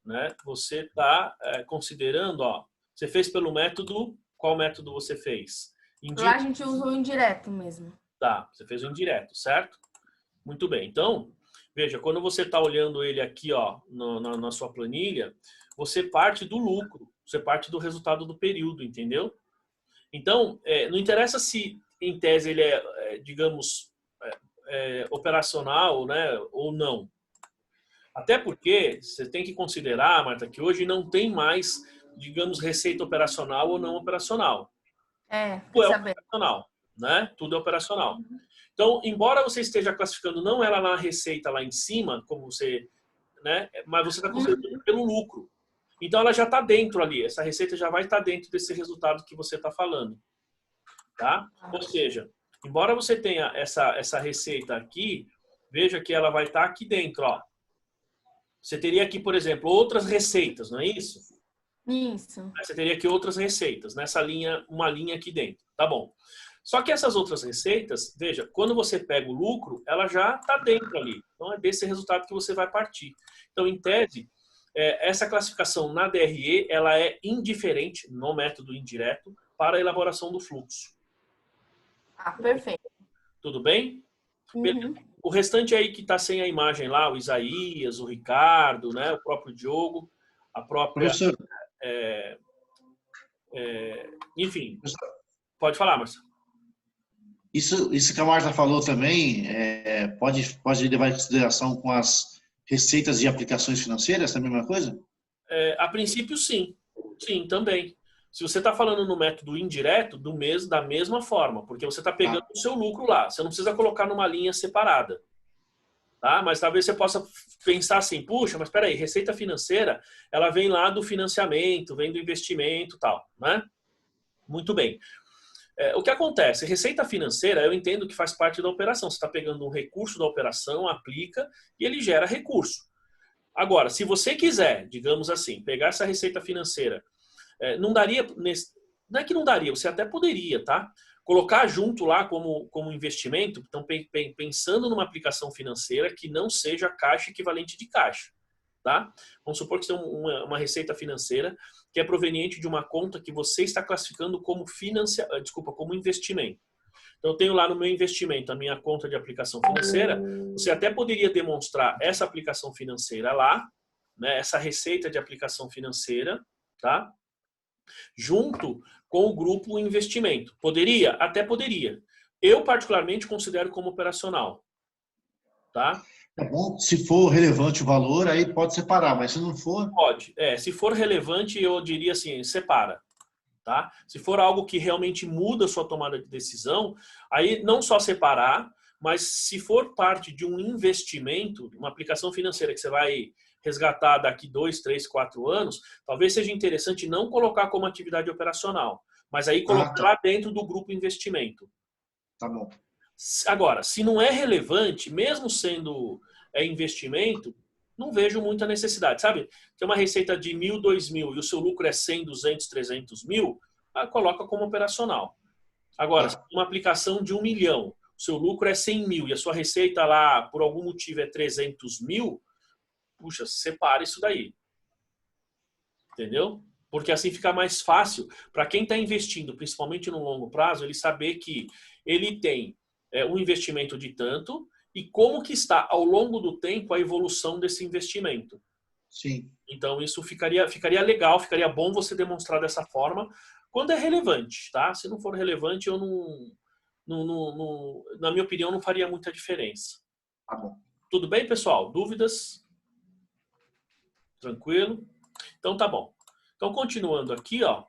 né, você está considerando, ó, você fez pelo método, qual método você fez? Lá a gente usou indireto mesmo. Tá, você fez o indireto, certo? Muito bem. Então, veja, quando você está olhando ele aqui, ó, na sua planilha, você parte do lucro, você parte do resultado do período, entendeu? Então, não interessa se, em tese, ele digamos, operacional, né, ou não. Até porque você tem que considerar, Marta, que hoje não tem mais, digamos, receita operacional ou não operacional. Tudo é operacional, né? Tudo é operacional. Então, embora você esteja classificando não ela na receita lá em cima, como você, né? Mas você está considerando pelo lucro. Então, ela já está dentro ali. Essa receita já vai estar dentro desse resultado que você está falando, tá? Ou seja, embora você tenha essa receita aqui, veja que ela vai estar aqui dentro, ó. Você teria aqui, por exemplo, outras receitas, não é isso? Isso. Você teria aqui outras receitas, nessa linha, uma linha aqui dentro, tá bom? Só que essas outras receitas, veja, quando você pega o lucro, ela já está dentro ali. Então, é desse resultado que você vai partir. Então, em tese, essa classificação na DRE, ela é indiferente, no método indireto, para a elaboração do fluxo. Ah, perfeito. Tudo bem? Uhum. O restante aí que está sem a imagem lá, o Isaías, o Ricardo, né, o próprio Diogo, a própria... Professor, enfim, pode falar, Marcelo. isso que a Marta falou também pode levar em consideração com as receitas de aplicações financeiras, é a mesma coisa? A princípio, sim. Sim, também. Se você está falando no método indireto, da mesma forma, porque você está pegando o seu lucro lá. Você não precisa colocar numa linha separada. Tá? Mas talvez você possa pensar assim, puxa, mas espera aí, receita financeira, ela vem lá do financiamento, vem do investimento e tal, né? Muito bem. O que acontece? Receita financeira, eu entendo que faz parte da operação. Você está pegando um recurso da operação, aplica e ele gera recurso. Agora, se você quiser, digamos assim, pegar essa receita financeira, não daria, não é que não daria, você até poderia, tá? Colocar junto lá como investimento, então pensando numa aplicação financeira que não seja caixa equivalente de caixa, tá? Vamos supor que você tem uma receita financeira que é proveniente de uma conta que você está classificando como como investimento. Então, eu tenho lá no meu investimento a minha conta de aplicação financeira. Você até poderia demonstrar essa aplicação financeira lá, né? Essa receita de aplicação financeira, tá? Junto com o grupo investimento. Poderia? Até poderia. Eu, particularmente, considero como operacional. tá? É bom, se for relevante o valor, aí pode separar, mas se não for... Pode. Se for relevante, eu diria assim, separa. Tá? Se for algo que realmente muda a sua tomada de decisão, aí não só separar, mas se for parte de um investimento, uma aplicação financeira que você vai resgatar daqui 2, 3, 4 anos, talvez seja interessante não colocar como atividade operacional, mas aí colocar lá dentro do grupo investimento. Tá bom. Agora, se não é relevante, mesmo sendo investimento, não vejo muita necessidade, sabe? Tem uma receita de 1.000, 2.000 e o seu lucro é 100, 200, 300 mil, coloca como operacional. Agora, uma aplicação de 1 milhão, o seu lucro é 100 mil e a sua receita lá, por algum motivo, é 300 mil, puxa, separa isso daí. Entendeu? Porque assim fica mais fácil para quem está investindo, principalmente no longo prazo, ele saber que ele tem um investimento de tanto e como que está ao longo do tempo a evolução desse investimento. Sim. Então isso ficaria legal, ficaria bom você demonstrar dessa forma quando é relevante, tá? Se não for relevante, eu na minha opinião, não faria muita diferença. Tá bom. Tudo bem, pessoal? Dúvidas? Tranquilo? Então tá bom. Então continuando aqui, ó,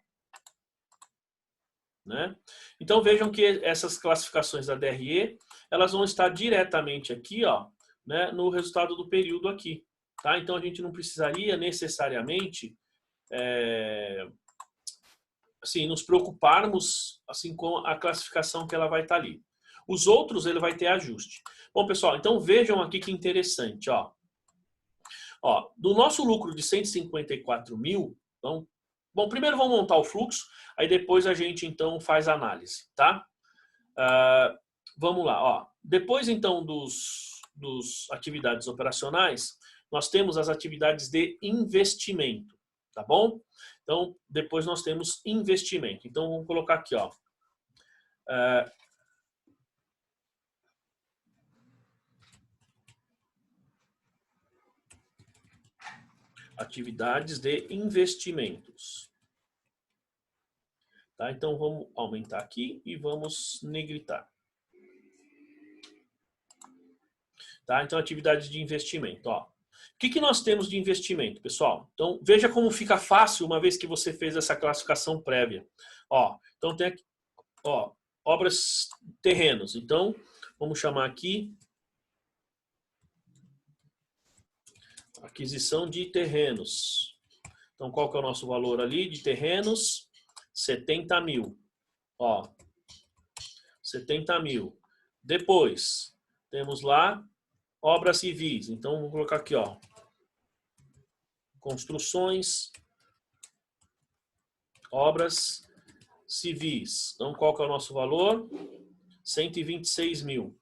né? Então vejam que essas classificações da DRE, elas vão estar diretamente aqui, ó, né, no resultado do período aqui, tá? Então a gente não precisaria necessariamente assim, nos preocuparmos assim com a classificação que ela vai estar ali. Os outros ele vai ter ajuste. Bom, pessoal, então vejam aqui que interessante, ó. Ó, do nosso lucro de 154 mil, então, bom, primeiro vamos montar o fluxo, aí depois a gente então faz a análise, tá? Vamos lá, ó. Depois então dos atividades operacionais, nós temos as atividades de investimento, tá bom? Então, depois nós temos investimento. Então, vamos colocar aqui, ó. Atividades de investimentos. Tá? Então, vamos aumentar aqui e vamos negritar. Tá? Então, atividades de investimento. Ó. O que nós temos de investimento, pessoal? Então, veja como fica fácil uma vez que você fez essa classificação prévia. Ó, então, tem aqui, ó, obras, terrenos. Então, vamos chamar aqui aquisição de terrenos. Então, qual que é o nosso valor ali de terrenos? 70 mil. Ó, 70 mil. Depois, temos lá obras civis. Então, vamos colocar aqui, ó. Construções, obras civis. Então, qual que é o nosso valor? 126 mil.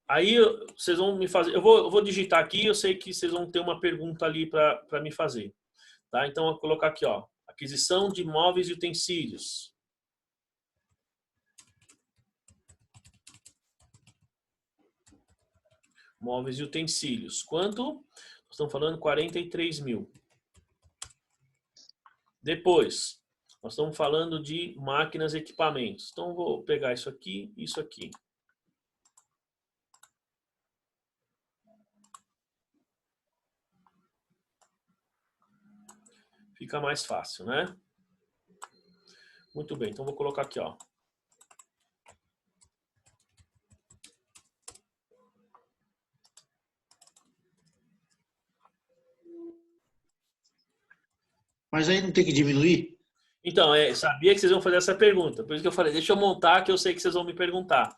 Aí, vocês vão me fazer... Eu vou digitar aqui, eu sei que vocês vão ter uma pergunta ali para me fazer. Tá? Então, eu vou colocar aqui, ó. Aquisição de móveis e utensílios. Móveis e utensílios. Quanto? Nós estamos falando 43 mil. Depois, nós estamos falando de máquinas e equipamentos. Então, vou pegar isso aqui e isso aqui. Fica mais fácil, né? Muito bem, então vou colocar aqui, ó. Mas aí não tem que diminuir? Então, sabia que vocês iam fazer essa pergunta. Por isso que eu falei, deixa eu montar que eu sei que vocês vão me perguntar.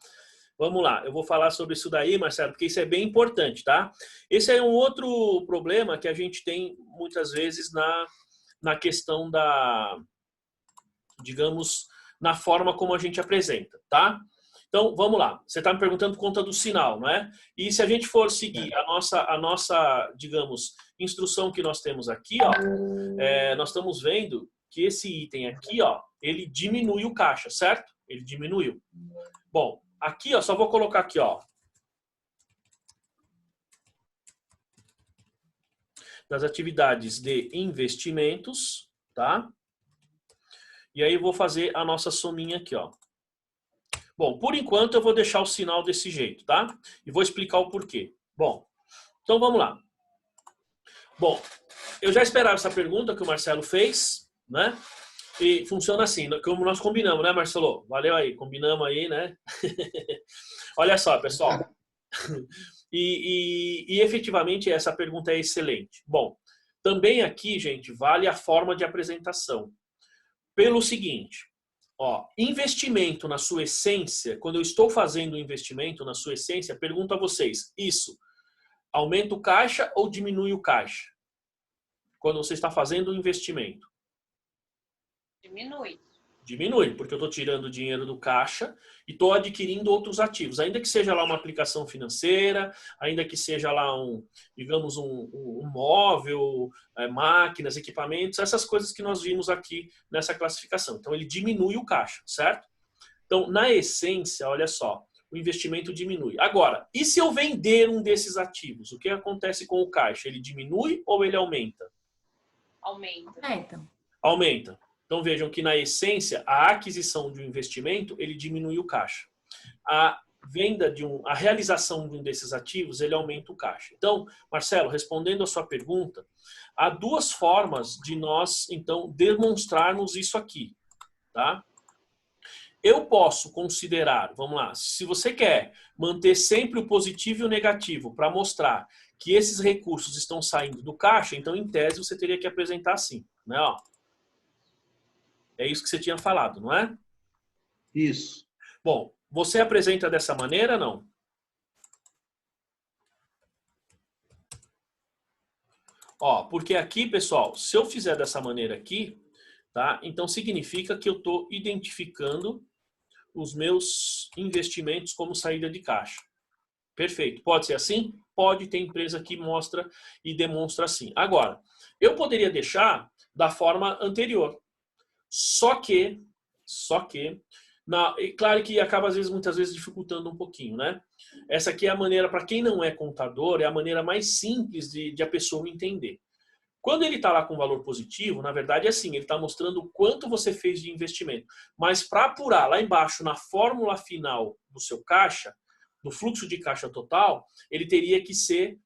Vamos lá, eu vou falar sobre isso daí, Marcelo, porque isso é bem importante, tá? Esse é um outro problema que a gente tem muitas vezes na questão da, digamos, na forma como a gente apresenta, tá? Então, vamos lá. Você está me perguntando por conta do sinal, não é? E se a gente for seguir a nossa, digamos, instrução que nós temos aqui, ó, nós estamos vendo que esse item aqui, ó, ele diminui o caixa, certo? Ele diminuiu. Bom, aqui, ó, só vou colocar aqui, ó. Das atividades de investimentos, tá? E aí eu vou fazer a nossa sominha aqui, ó. Bom, por enquanto eu vou deixar o sinal desse jeito, tá? E vou explicar o porquê. Bom, então vamos lá. Bom, eu já esperava essa pergunta que o Marcelo fez, né? E funciona assim, como nós combinamos, né, Marcelo? Valeu aí, combinamos aí, né? Olha só, pessoal. E efetivamente essa pergunta é excelente. Bom, também aqui, gente, vale a forma de apresentação. Pelo seguinte, ó, investimento na sua essência, quando eu estou fazendo um investimento na sua essência, pergunto a vocês, isso aumenta o caixa ou diminui o caixa? Quando você está fazendo um investimento? Diminui. Diminui, porque eu estou tirando o dinheiro do caixa e estou adquirindo outros ativos. Ainda que seja lá uma aplicação financeira, ainda que seja lá digamos, um móvel, máquinas, equipamentos, essas coisas que nós vimos aqui nessa classificação. Então, ele diminui o caixa, certo? Então, na essência, olha só, o investimento diminui. Agora, e se eu vender um desses ativos? O que acontece com o caixa? Ele diminui ou ele aumenta? Aumenta. Aumenta. Então vejam que na essência, a aquisição de um investimento, ele diminui o caixa. A realização de um desses ativos, ele aumenta o caixa. Então, Marcelo, respondendo a sua pergunta, há duas formas de nós, então, demonstrarmos isso aqui, tá? Eu posso considerar, vamos lá, se você quer manter sempre o positivo e o negativo para mostrar que esses recursos estão saindo do caixa, então, em tese, você teria que apresentar assim, né? Ó. É isso que você tinha falado, não é? Isso. Bom, você apresenta dessa maneira, não? Ó, porque aqui, pessoal, se eu fizer dessa maneira aqui, tá? Então significa que eu estou identificando os meus investimentos como saída de caixa. Perfeito. Pode ser assim? Pode. Ter empresa que mostra e demonstra assim. Agora, eu poderia deixar da forma anterior. Só que, claro que acaba muitas vezes dificultando um pouquinho, né? Essa aqui é a maneira, para quem não é contador, é a maneira mais simples de a pessoa entender. Quando ele está lá com valor positivo, na verdade é assim, ele está mostrando o quanto você fez de investimento. Mas para apurar lá embaixo, na fórmula final do seu caixa, do fluxo de caixa total, ele teria que ser,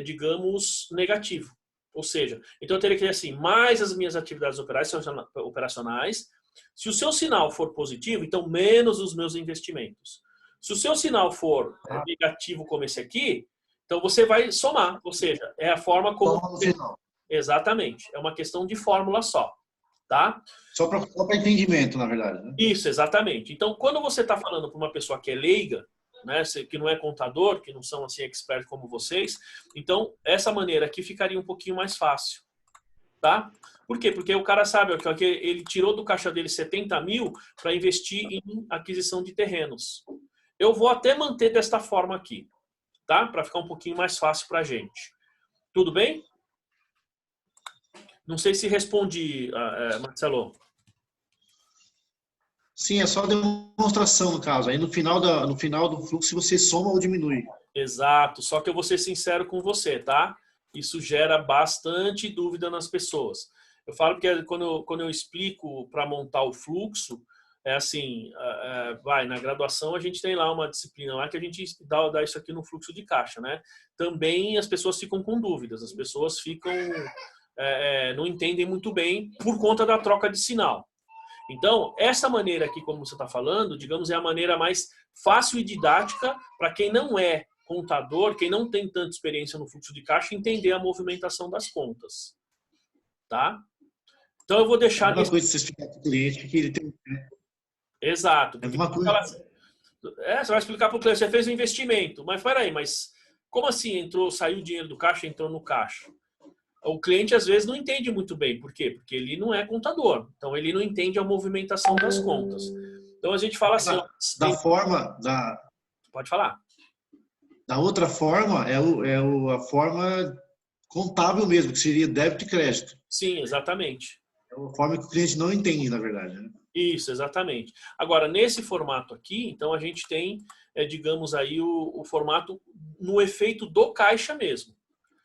digamos, negativo. Ou seja, então eu teria que ter assim, mais as minhas atividades operacionais. Se o seu sinal for positivo, então menos os meus investimentos. Se o seu sinal for negativo como esse aqui, então você vai somar. Ou seja, é a forma como... Exatamente. É uma questão de fórmula só. Tá? Só para entendimento, na verdade. Né? Isso, exatamente. Então, quando você está falando para uma pessoa que é leiga, né, que não é contador, que não são assim expertos como vocês, então essa maneira aqui ficaria um pouquinho mais fácil, tá? Por quê? Porque o cara sabe que ele tirou do caixa dele 70 mil para investir em aquisição de terrenos. Eu vou até manter desta forma aqui, tá? Para ficar um pouquinho mais fácil para a gente. Tudo bem? Não sei se respondi, Marcelo. Sim, é só demonstração no caso. Aí no final do fluxo você soma ou diminui. Exato, só que eu vou ser sincero com você, tá? Isso gera bastante dúvida nas pessoas. Eu falo que quando eu explico para montar o fluxo, é assim, na graduação a gente tem lá uma disciplina lá que a gente dá isso aqui no fluxo de caixa, né? Também as pessoas ficam com dúvidas, as pessoas não entendem muito bem por conta da troca de sinal. Então, essa maneira aqui, como você está falando, digamos, é a maneira mais fácil e didática para quem não é contador, quem não tem tanta experiência no fluxo de caixa, entender a movimentação das contas. Tá? Então, eu vou deixar... É uma coisa que você explicar para o cliente que ele tem... Exato. É uma coisa... Você vai explicar para o cliente, você fez um investimento, mas peraí, mas como assim saiu o dinheiro do caixa e entrou no caixa? O cliente, às vezes, não entende muito bem. Por quê? Porque ele não é contador. Então, ele não entende a movimentação das contas. Então, a gente fala assim... Pode falar. Da outra forma, a forma contábil mesmo, que seria débito e crédito. Sim, exatamente. É uma forma que o cliente não entende, na verdade. Né? Isso, exatamente. Agora, nesse formato aqui, então, a gente tem, digamos aí, o formato no efeito do caixa mesmo.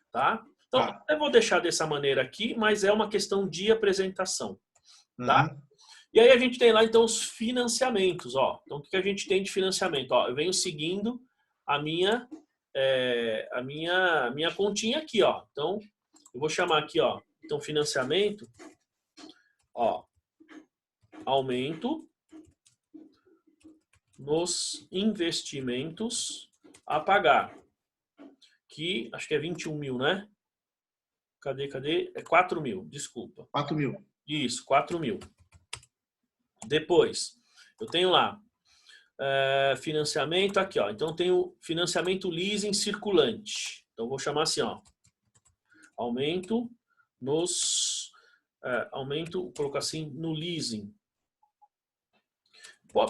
Tá? Então, eu vou deixar dessa maneira aqui, mas é uma questão de apresentação, tá? E aí a gente tem lá, então, os financiamentos. Ó. Então, o que a gente tem de financiamento? Ó, eu venho seguindo a minha continha aqui. Ó. Então, eu vou chamar aqui, ó, então, financiamento, ó, aumento nos investimentos a pagar. Que acho que é 21 mil, né? Cadê? É 4 mil, desculpa. 4 mil. Isso, 4 mil. Depois, eu tenho lá financiamento aqui, ó. Então, eu tenho financiamento leasing circulante. Então, vou chamar assim, ó. Aumento nos... vou colocar assim, no leasing.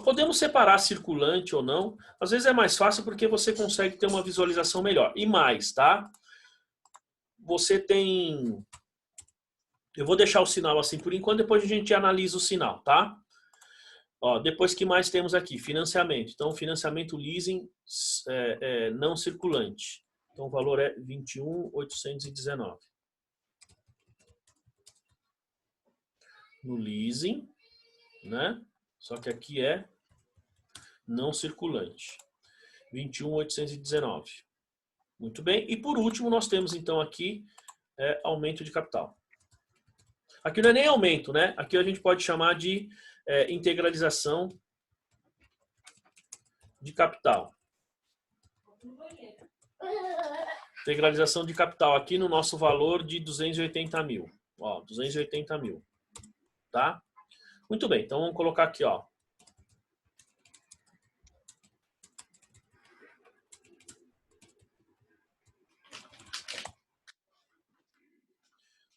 Podemos separar circulante ou não. Às vezes é mais fácil porque você consegue ter uma visualização melhor. E mais, tá? Você tem... Eu vou deixar o sinal assim por enquanto, depois a gente analisa o sinal, tá? Ó, depois, que mais temos aqui? Financiamento. Então, financiamento leasing não circulante. Então, o valor é 21.819. No leasing, né? Só que aqui é não circulante. 21.819. Muito bem. E por último, nós temos então aqui aumento de capital. Aqui não é nem aumento, né? Aqui a gente pode chamar de integralização de capital. Integralização de capital aqui no nosso valor de 280 mil. Ó, 280 mil. Tá? Muito bem, então vamos colocar aqui, ó.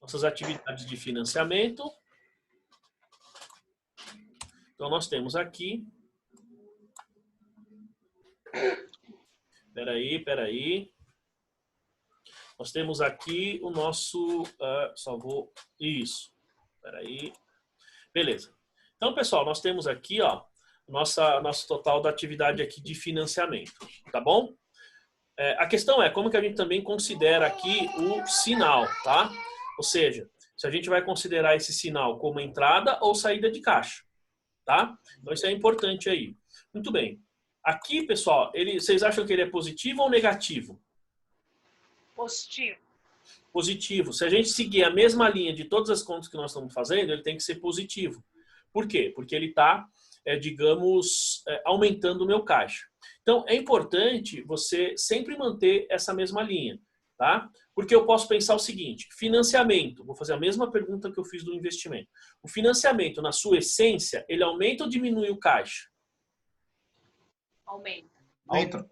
Nossas atividades de financiamento. Então, nós temos aqui... Peraí. Nós temos aqui o nosso... Isso. Peraí. Beleza. Então, pessoal, nós temos aqui, ó, nosso total da atividade aqui de financiamento. Tá bom? A questão é como que a gente também considera aqui o sinal, tá? Ou seja, se a gente vai considerar esse sinal como entrada ou saída de caixa. Tá? Então isso é importante aí. Muito bem. Aqui, pessoal, vocês acham que ele é positivo ou negativo? Positivo. Positivo. Se a gente seguir a mesma linha de todas as contas que nós estamos fazendo, ele tem que ser positivo. Por quê? Porque ele está, digamos, aumentando o meu caixa. Então, é importante você sempre manter essa mesma linha. Tá? Porque eu posso pensar o seguinte, financiamento, vou fazer a mesma pergunta que eu fiz do investimento. O financiamento, na sua essência, ele aumenta ou diminui o caixa? Aumenta.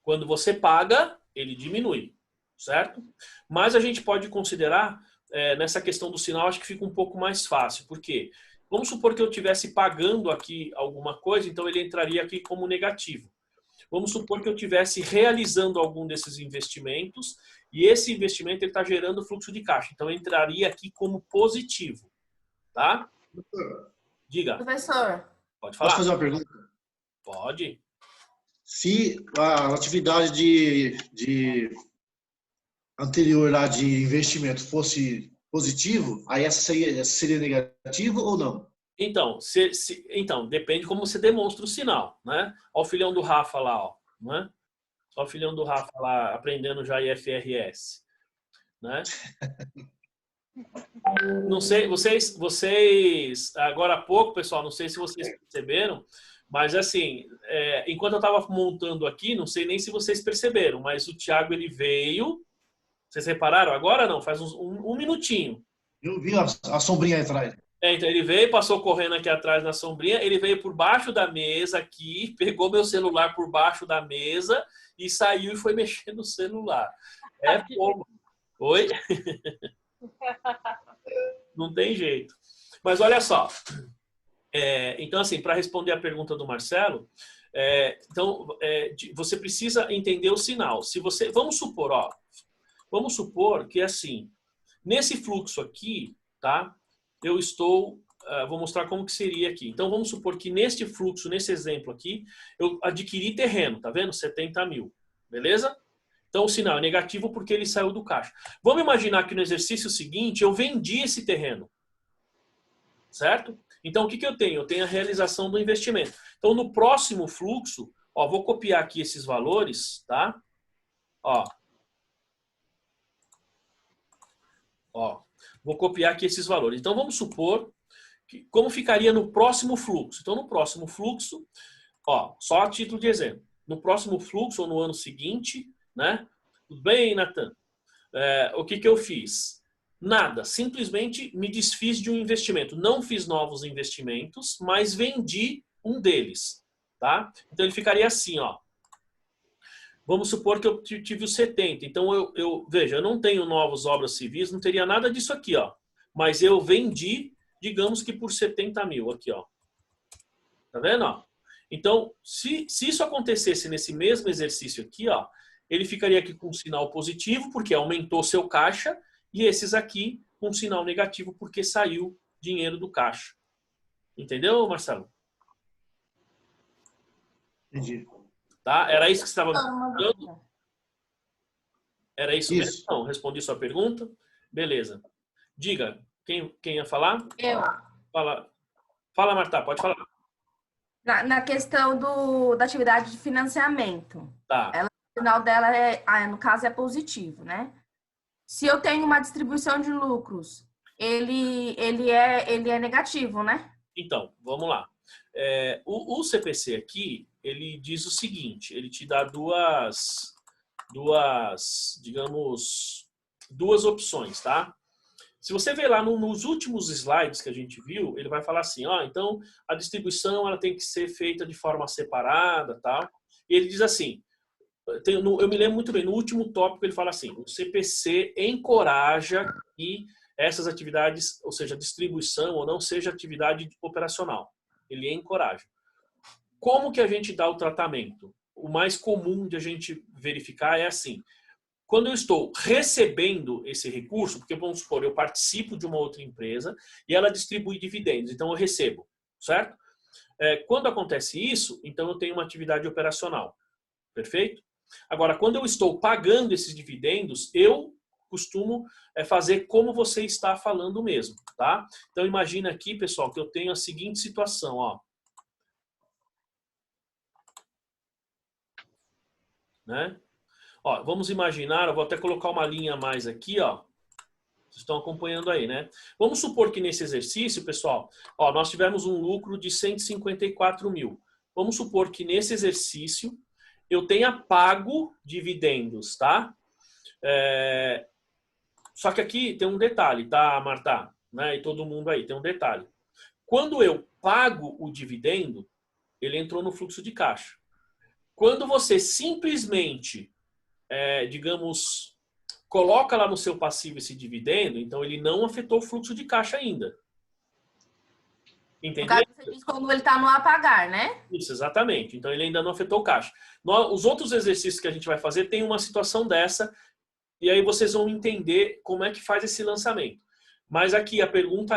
Quando você paga, ele diminui, certo? Mas a gente pode considerar, nessa questão do sinal, acho que fica um pouco mais fácil. Por quê? Vamos supor que eu estivesse pagando aqui alguma coisa, então ele entraria aqui como negativo. Vamos supor que eu estivesse realizando algum desses investimentos e esse investimento está gerando fluxo de caixa. Então, entraria aqui como positivo. Tá? Diga. Professor. Pode falar. Posso fazer uma pergunta? Pode. Se a atividade de anterior lá de investimento fosse positivo, aí essa seria negativo ou não? Então, então, depende como você demonstra o sinal, né? Olha o filhão do Rafa lá, ó, né? Olha o filhão do Rafa lá aprendendo já IFRS, né? Não sei, vocês agora há pouco, pessoal, não sei se vocês perceberam, mas assim, enquanto eu estava montando aqui, não sei nem se vocês perceberam, mas o Thiago, ele veio, vocês repararam? Agora não, faz um minutinho. Eu vi a sombrinha atrás. Então ele veio, passou correndo aqui atrás na sombrinha, ele veio por baixo da mesa aqui, pegou meu celular por baixo da mesa e saiu e foi mexer no celular. Como? Oi? Não tem jeito. Mas olha só. Então, assim, para responder a pergunta do Marcelo, você precisa entender o sinal. Se você, vamos supor que assim, nesse fluxo aqui, tá? Eu estou, vou mostrar como que seria aqui. Então, vamos supor que neste fluxo, nesse exemplo aqui, eu adquiri terreno, tá vendo? 70 mil, beleza? Então, o sinal é negativo porque ele saiu do caixa. Vamos imaginar que no exercício seguinte, eu vendi esse terreno, certo? Então, o que eu tenho? Eu tenho a realização do investimento. Então, no próximo fluxo, ó, vou copiar aqui esses valores, tá? Ó, vou copiar aqui esses valores. Então, vamos supor que como ficaria no próximo fluxo. Então, no próximo fluxo, ó, só a título de exemplo. No próximo fluxo ou no ano seguinte, né? Tudo bem, Natan? O que eu fiz? Nada. Simplesmente me desfiz de um investimento. Não fiz novos investimentos, mas vendi um deles, tá? Então, ele ficaria assim, ó. Vamos supor que eu tive os 70. Então, veja, eu não tenho novas obras civis, não teria nada disso aqui, ó. Mas eu vendi, digamos que por 70 mil aqui, ó. Tá vendo, ó? Então, se isso acontecesse nesse mesmo exercício aqui, ó, ele ficaria aqui com um sinal positivo, porque aumentou seu caixa, e esses aqui com um sinal negativo, porque saiu dinheiro do caixa. Entendeu, Marcelo? Entendi. Tá? Era isso que você estava me perguntando? Era isso mesmo? Não, respondi sua pergunta. Beleza. Diga, quem ia falar? Eu. Fala, Marta, pode falar. Na questão da atividade de financiamento. Tá. O final dela, no caso, é positivo, né? Se eu tenho uma distribuição de lucros, ele é negativo, né? Então, vamos lá. O CPC aqui, ele diz o seguinte, ele te dá duas opções, tá? Se você ver lá nos últimos slides que a gente viu, ele vai falar assim, ó, então a distribuição ela tem que ser feita de forma separada, tal. E ele diz assim, eu me lembro muito bem, no último tópico ele fala assim, o CPC encoraja que essas atividades, ou seja, distribuição ou não, seja atividade operacional. Ele encoraja. Como que a gente dá o tratamento? O mais comum de a gente verificar é assim, quando eu estou recebendo esse recurso, porque vamos supor, eu participo de uma outra empresa e ela distribui dividendos, então eu recebo, certo? Quando acontece isso, então eu tenho uma atividade operacional, perfeito? Agora, quando eu estou pagando esses dividendos, eu costumo fazer como você está falando mesmo, tá? Então imagina aqui, pessoal, que eu tenho a seguinte situação, ó. Né? Ó, vamos imaginar, eu vou até colocar uma linha a mais aqui, ó. Vocês estão acompanhando aí, né? Vamos supor que nesse exercício, pessoal, ó, nós tivemos um lucro de 154 mil. Vamos supor que nesse exercício eu tenha pago dividendos, tá? Só que aqui tem um detalhe, tá, Marta? Né? E todo mundo aí, tem um detalhe. Quando eu pago o dividendo, ele entrou no fluxo de caixa. Quando você simplesmente digamos, coloca lá no seu passivo esse dividendo, então ele não afetou o fluxo de caixa ainda. Entendeu? No caso, você diz quando ele está no a pagar, né? Isso, exatamente. Então ele ainda não afetou o caixa. Os outros exercícios que a gente vai fazer tem uma situação dessa, e aí vocês vão entender como é que faz esse lançamento. Mas aqui a pergunta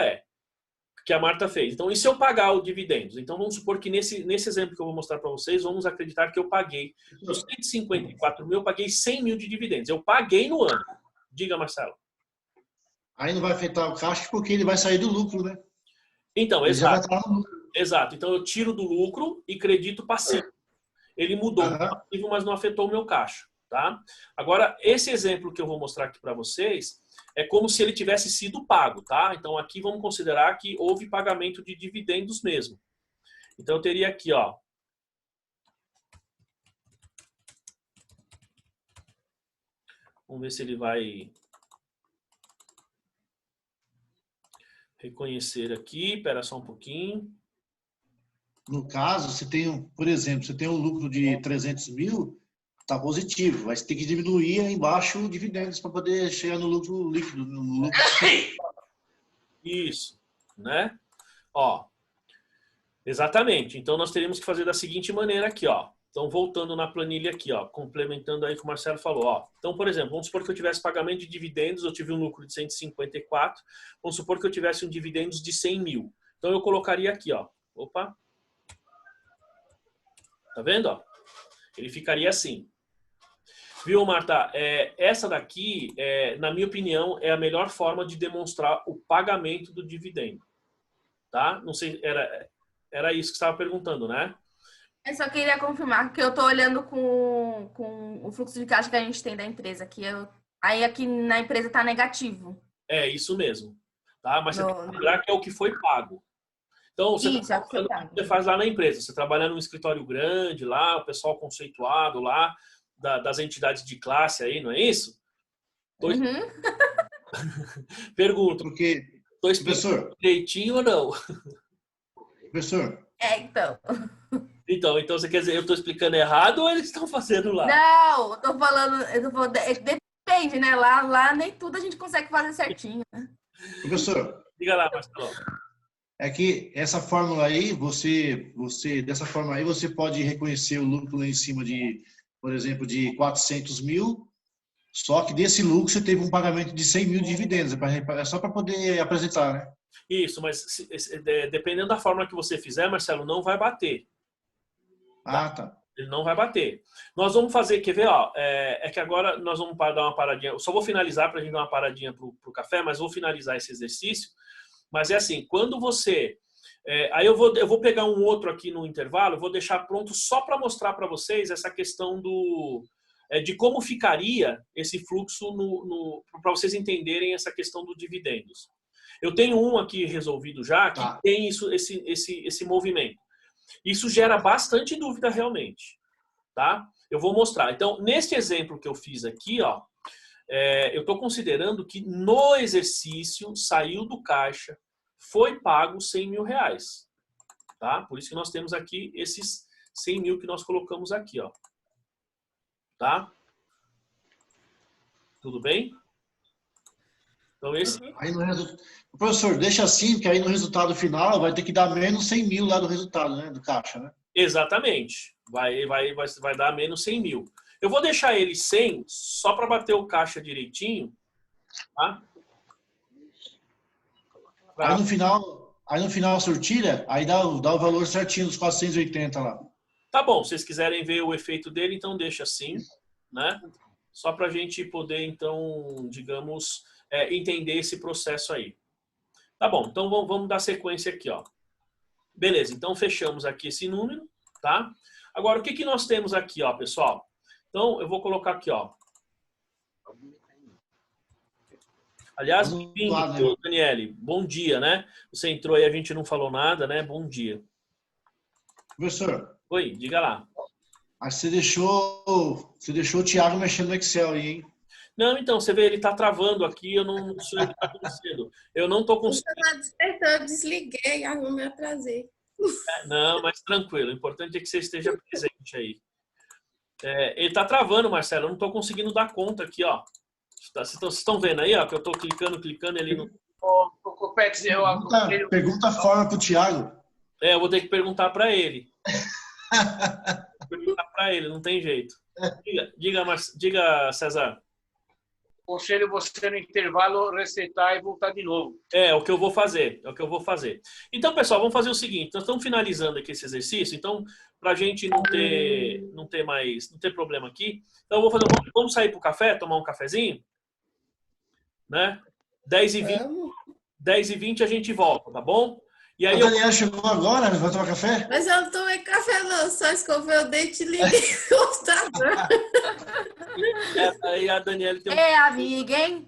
que a Marta fez. Então, e se eu pagar o dividendos? Então, vamos supor que nesse exemplo que eu vou mostrar para vocês, vamos acreditar que eu paguei os 154 mil, eu paguei 100 mil de dividendos. Eu paguei no ano. Diga, Marcelo. Aí não vai afetar o caixa porque ele vai sair do lucro, né? Então, ele exato. Já vai estar no lucro. Exato. Então, eu tiro do lucro e credito passivo. Ele mudou o passivo, mas não afetou o meu caixa. Tá? Agora, esse exemplo que eu vou mostrar aqui para vocês é como se ele tivesse sido pago, tá? Então, aqui vamos considerar que houve pagamento de dividendos mesmo. Então, eu teria aqui, ó. Vamos ver se ele vai reconhecer aqui. Espera só um pouquinho. No caso, você tem, por exemplo, você tem um lucro de 300 mil, está positivo, mas tem que diminuir aí embaixo dividendos para poder chegar no lucro líquido. No lucro. Isso, né? Ó, exatamente. Então, nós teríamos que fazer da seguinte maneira aqui, ó. Então, voltando na planilha aqui, ó, complementando aí o que o Marcelo falou, ó. Então, por exemplo, vamos supor que eu tivesse pagamento de dividendos, eu tive um lucro de 154, vamos supor que eu tivesse um dividendos de 100 mil. Então, eu colocaria aqui, ó. Opa. Tá vendo, ó? Ele ficaria assim. Viu, Marta? Essa daqui, na minha opinião, é a melhor forma de demonstrar o pagamento do dividendo. tá? Não sei, era isso que você estava perguntando, né? Eu só queria confirmar que eu tô olhando com o fluxo de caixa que a gente tem da empresa, aí aqui na empresa tá negativo. É isso mesmo, tá? Mas você tem que No- lembrar que é o que foi pago. Então, você Isso, é o que você tá. você faz lá na empresa. Você trabalha num escritório grande lá, o pessoal conceituado lá, das entidades de classe aí, não é isso? Uhum. Pergunto, Porque, estou explicando professor, direitinho ou não? professor, Então. Então você quer dizer, eu estou explicando errado ou eles estão fazendo lá? Não, eu tô falando, depende, né? Lá nem tudo a gente consegue fazer certinho, né? professor, Diga lá, Marcelo. é que essa fórmula aí, dessa forma aí, você pode reconhecer o lucro lá em cima de, por exemplo, de 400 mil, só que desse lucro você teve um pagamento de 100 mil de dividendos, é só para poder apresentar, né? Isso, mas dependendo da forma que você fizer, Marcelo, não vai bater. Ah, tá. Ele não vai bater. Nós vamos fazer, quer ver, ó, é que agora nós vamos dar uma paradinha. Eu só vou finalizar para a gente dar uma paradinha pro café, mas vou finalizar esse exercício. Mas é assim, quando você... aí eu vou pegar um outro aqui no intervalo, vou deixar pronto só para mostrar para vocês essa questão de como ficaria esse fluxo para vocês entenderem essa questão dos dividendos. Eu tenho um aqui resolvido já que tem esse movimento. Isso gera bastante dúvida realmente, tá? Eu vou mostrar. Então, neste exemplo que eu fiz aqui, ó, eu estou considerando que no exercício saiu do caixa, foi pago 100 mil reais, tá? Por isso que nós temos aqui esses 100 mil que nós colocamos aqui, ó, tá? Tudo bem? Então esse... Aí professor, deixa assim, que aí no resultado final vai ter que dar menos 100 mil lá do resultado, né? Do caixa, né? Exatamente. Vai dar menos 100 mil. Eu vou deixar ele 100 só para bater o caixa direitinho, tá? Aí no final a sortilha, aí dá o valor certinho dos 480 lá. Tá bom, se vocês quiserem ver o efeito dele, então deixa assim, né? Só para a gente poder, então, digamos, entender esse processo aí. Tá bom, então vamos dar sequência aqui, ó. Beleza, então fechamos aqui esse número, tá? Agora, o que nós temos aqui, ó, pessoal? Então, eu vou colocar aqui, ó. Aliás, bem-vindo, Daniele. Bom dia, né? Você entrou aí, a gente não falou nada, né? Bom dia. Professor. Oi, diga lá. Mas você deixou o Thiago mexendo no Excel aí, hein? Não, então, você vê, ele tá travando aqui, eu não sei o que tá acontecendo. Eu não tô conseguindo. Eu desliguei, eu me atrasei. Não, mas tranquilo. O importante é que você esteja presente aí. Ele tá travando, Marcelo. Eu não tô conseguindo dar conta aqui, ó. Vocês estão vendo aí, ó, que eu tô clicando, ele não... Pergunta a forma pro Thiago. Eu vou ter que perguntar para ele. Perguntar para ele, não tem jeito. Diga, César. Aconselho você no intervalo resetar e voltar de novo. É o que eu vou fazer. Então, pessoal, vamos fazer o seguinte. Nós estamos finalizando aqui esse exercício. Então, para a gente não ter problema aqui, então eu vou fazer. Vamos sair para o café, tomar um cafezinho, né? 10h20 a gente volta, tá bom? E aí a Daniela chegou agora, vai tomar café? Mas eu não tomei café não, só escovei o dente e liguei o computador. Aí a Daniela tem amiga, hein?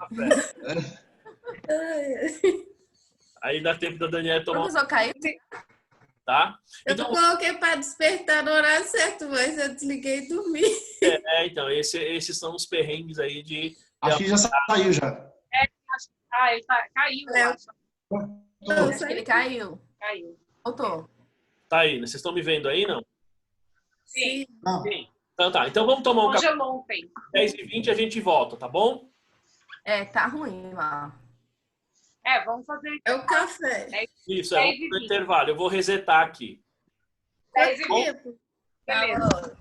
Aí dá tempo da Daniela tomar. O professor caiu? Tá? Eu coloquei para despertar no horário certo, mas eu desliguei e dormi. Então, esses são os perrengues aí de... Acho que já saiu já. Ele caiu, eu acho. Acho que ele caiu. Caiu. Voltou. Tá aí, né? Vocês estão me vendo aí, não? Sim. Sim. Então vamos tomar um café. Congelou um tempo. 10h20 a gente volta, tá bom? Tá ruim lá. Vamos fazer. É o café. Isso, vamos no intervalo. Eu vou resetar aqui. 10h20. Beleza.